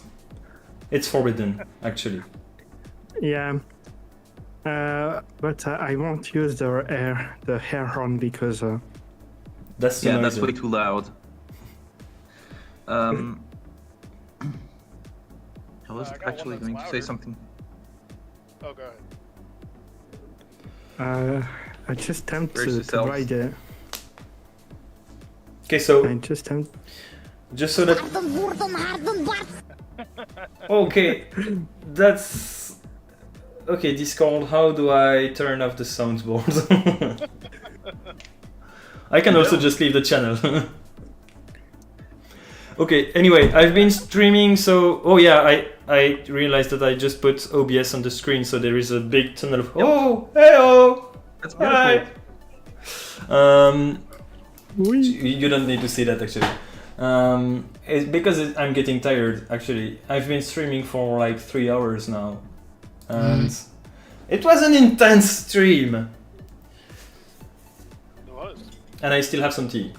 It's forbidden, actually. Yeah. But I won't use the hair horn because That's too Yeah, that's noisy. way too loud. I was I got one actually that's going to say louder. something. Oh, go ahead. I just attempt Brace to yourself. buy the. Okay, so I just attempt. just so that. Okay, that's. Okay, Discord, how do I turn off the soundboard? I can also just leave the channel. Okay, anyway, I've been streaming, so... Oh yeah, I realized that I just put OBS on the screen, so there is a big tunnel of... Oh, hey-oh! That's Hi! beautiful. You don't need to see that, actually. It's because I'm getting tired, actually. I've been streaming for like 3 hours now. And it was an intense stream! It was. And I still have some tea.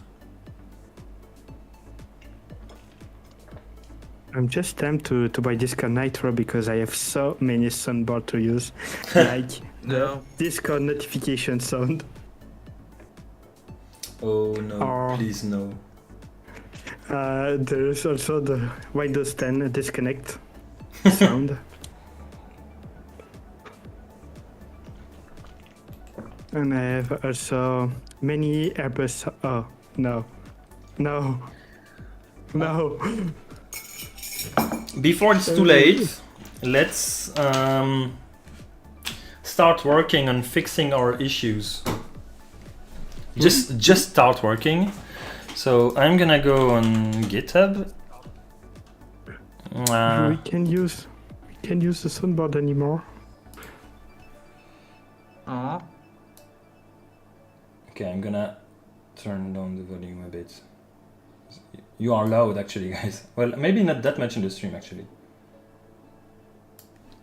I'm just tempted to buy Discord Nitro because I have so many soundboard to use, like No. Discord notification sound. Oh no, Oh. please no. There is also the Windows 10 disconnect sound. And I have also many Airbus. Oh no, no, no! Before it's too late, let's start working on fixing our issues. Just start working. So I'm gonna go on GitHub we can use the soundboard anymore. Aw. Okay, I'm gonna turn down the volume a bit. You are loud actually, guys. Well, maybe not that much in the stream actually.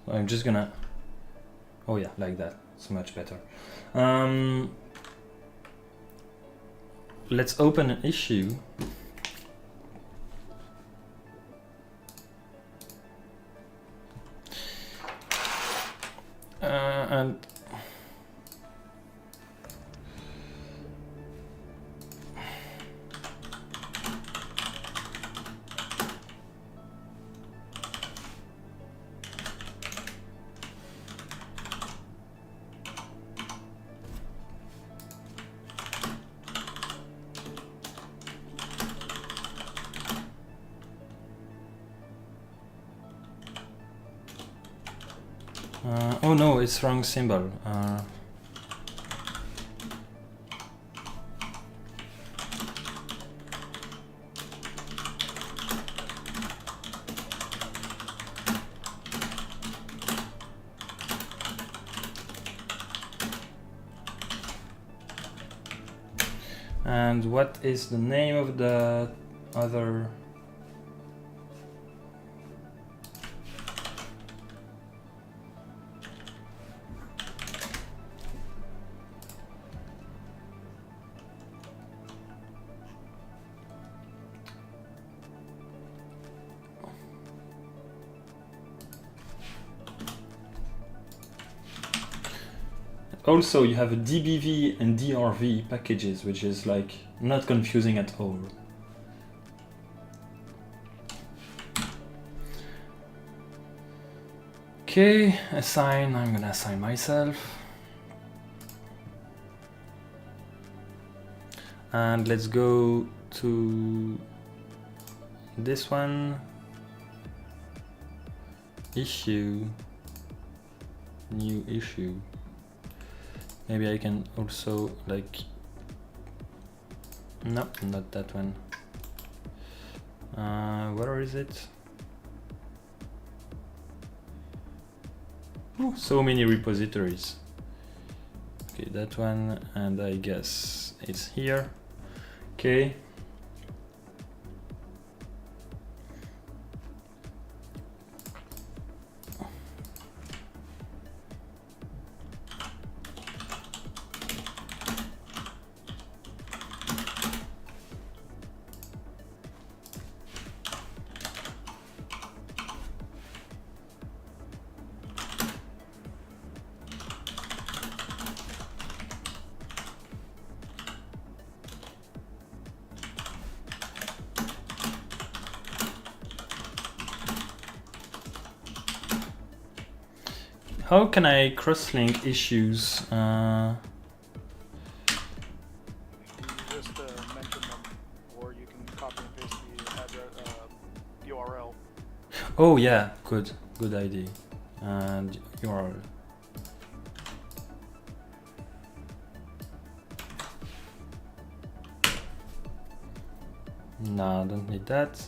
So I'm just gonna... Oh yeah, like that. It's much better. Let's open an issue. And oh no, it's wrong symbol. And what is the name of the other? Also, you have a DBV and DRV packages, which is like not confusing at all. Okay, assign, I'm gonna assign myself. And let's go to this one. Issue, new issue. Maybe I can also like, no, not that one. Where is it? Oh, so many repositories. Okay, that one, and I guess it's here. Okay. How can I cross-link issues? You just mention them, or you can copy and paste the address, URL. Oh yeah, good idea. And URL. No, I don't need that.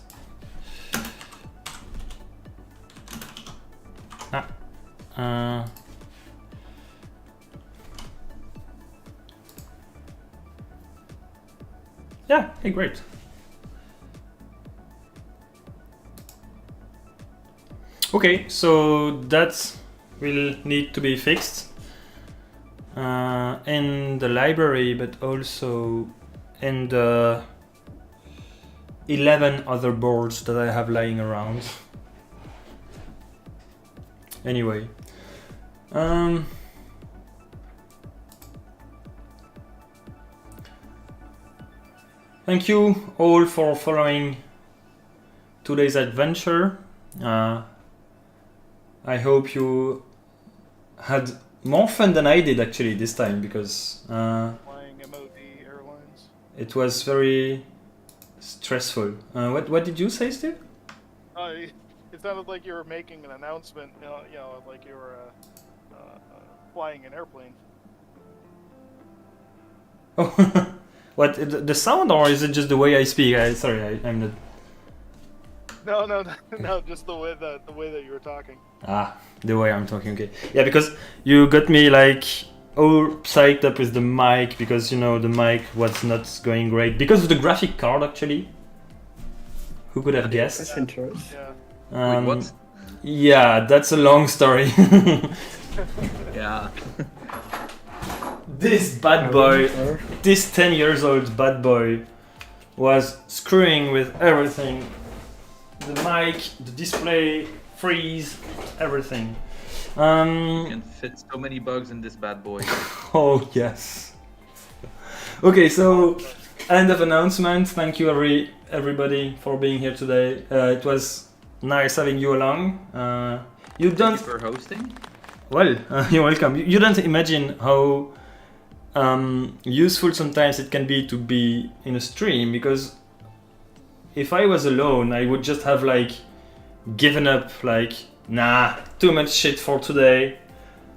Yeah, hey, great. Okay, so that will need to be fixed in the library, but also in the 11 other boards that I have lying around. Anyway, thank you all for following today's adventure. I hope you had more fun than I did actually this time, because Flying MOD Airlines. it was very stressful. What did you say, Steve? It sounded like you were making an announcement, like you were flying an airplane. Oh, what, the sound, or is it just the way I speak? Sorry, I'm not. No, just the way that you were talking. Ah, the way I'm talking, okay. Yeah, because you got me like all psyched up with the mic because you know the mic was not going great because of the graphic card actually. Who could have guessed? That's interesting. Yeah. Wait, what? Yeah, that's a long story. Yeah. This bad boy, this 10 years old bad boy was screwing with everything. The mic, the display, freeze, everything. You can fit so many bugs in this bad boy. Oh yes. Okay, so end of announcement. Thank you everybody for being here today. It was nice having you along. You Thank don't. you for hosting. Well, you're welcome. You don't imagine how useful sometimes it can be to be in a stream, because if I was alone, I would just have like given up, like, nah, too much shit for today.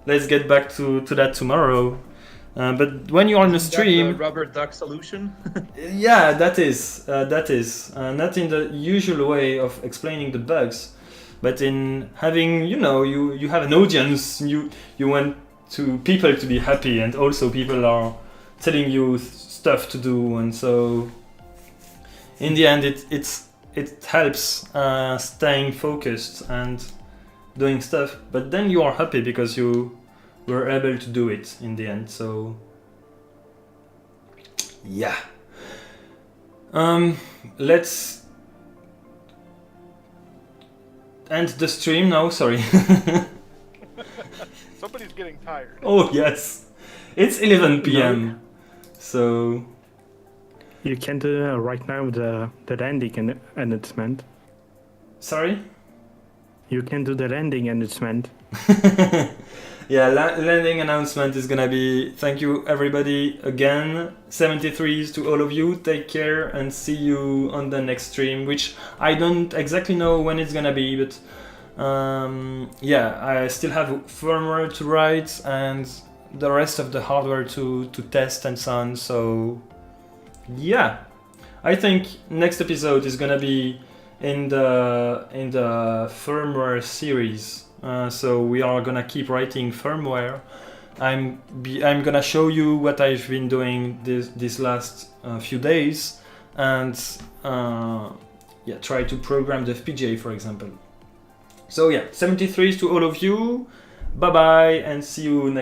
Let's get back to that tomorrow. But when you're on a Is that stream, the rubber duck solution? yeah, that is not in the usual way of explaining the bugs, but in having, you know, you have an audience, you want to people to be happy, and also people are telling you stuff to do, and so in the end it helps staying focused and doing stuff, but then you are happy because you were able to do it in the end. So yeah, let's end the stream now. Sorry. Somebody's getting tired. Oh yes, it's 11 p.m. So You can do right now the landing announcement. sorry. You can do the landing announcement. Yeah, landing announcement is gonna be, thank you everybody again, 73s to all of you, take care and see you on the next stream, which I don't exactly know when it's gonna be, but yeah, I still have firmware to write and the rest of the hardware to test and so on, so yeah, I think next episode is gonna be in the firmware series. So we are gonna keep writing firmware. I'm gonna show you what I've been doing this last few days, and yeah, try to program the FPGA, for example. So yeah, 73s to all of you. Bye bye, and see you next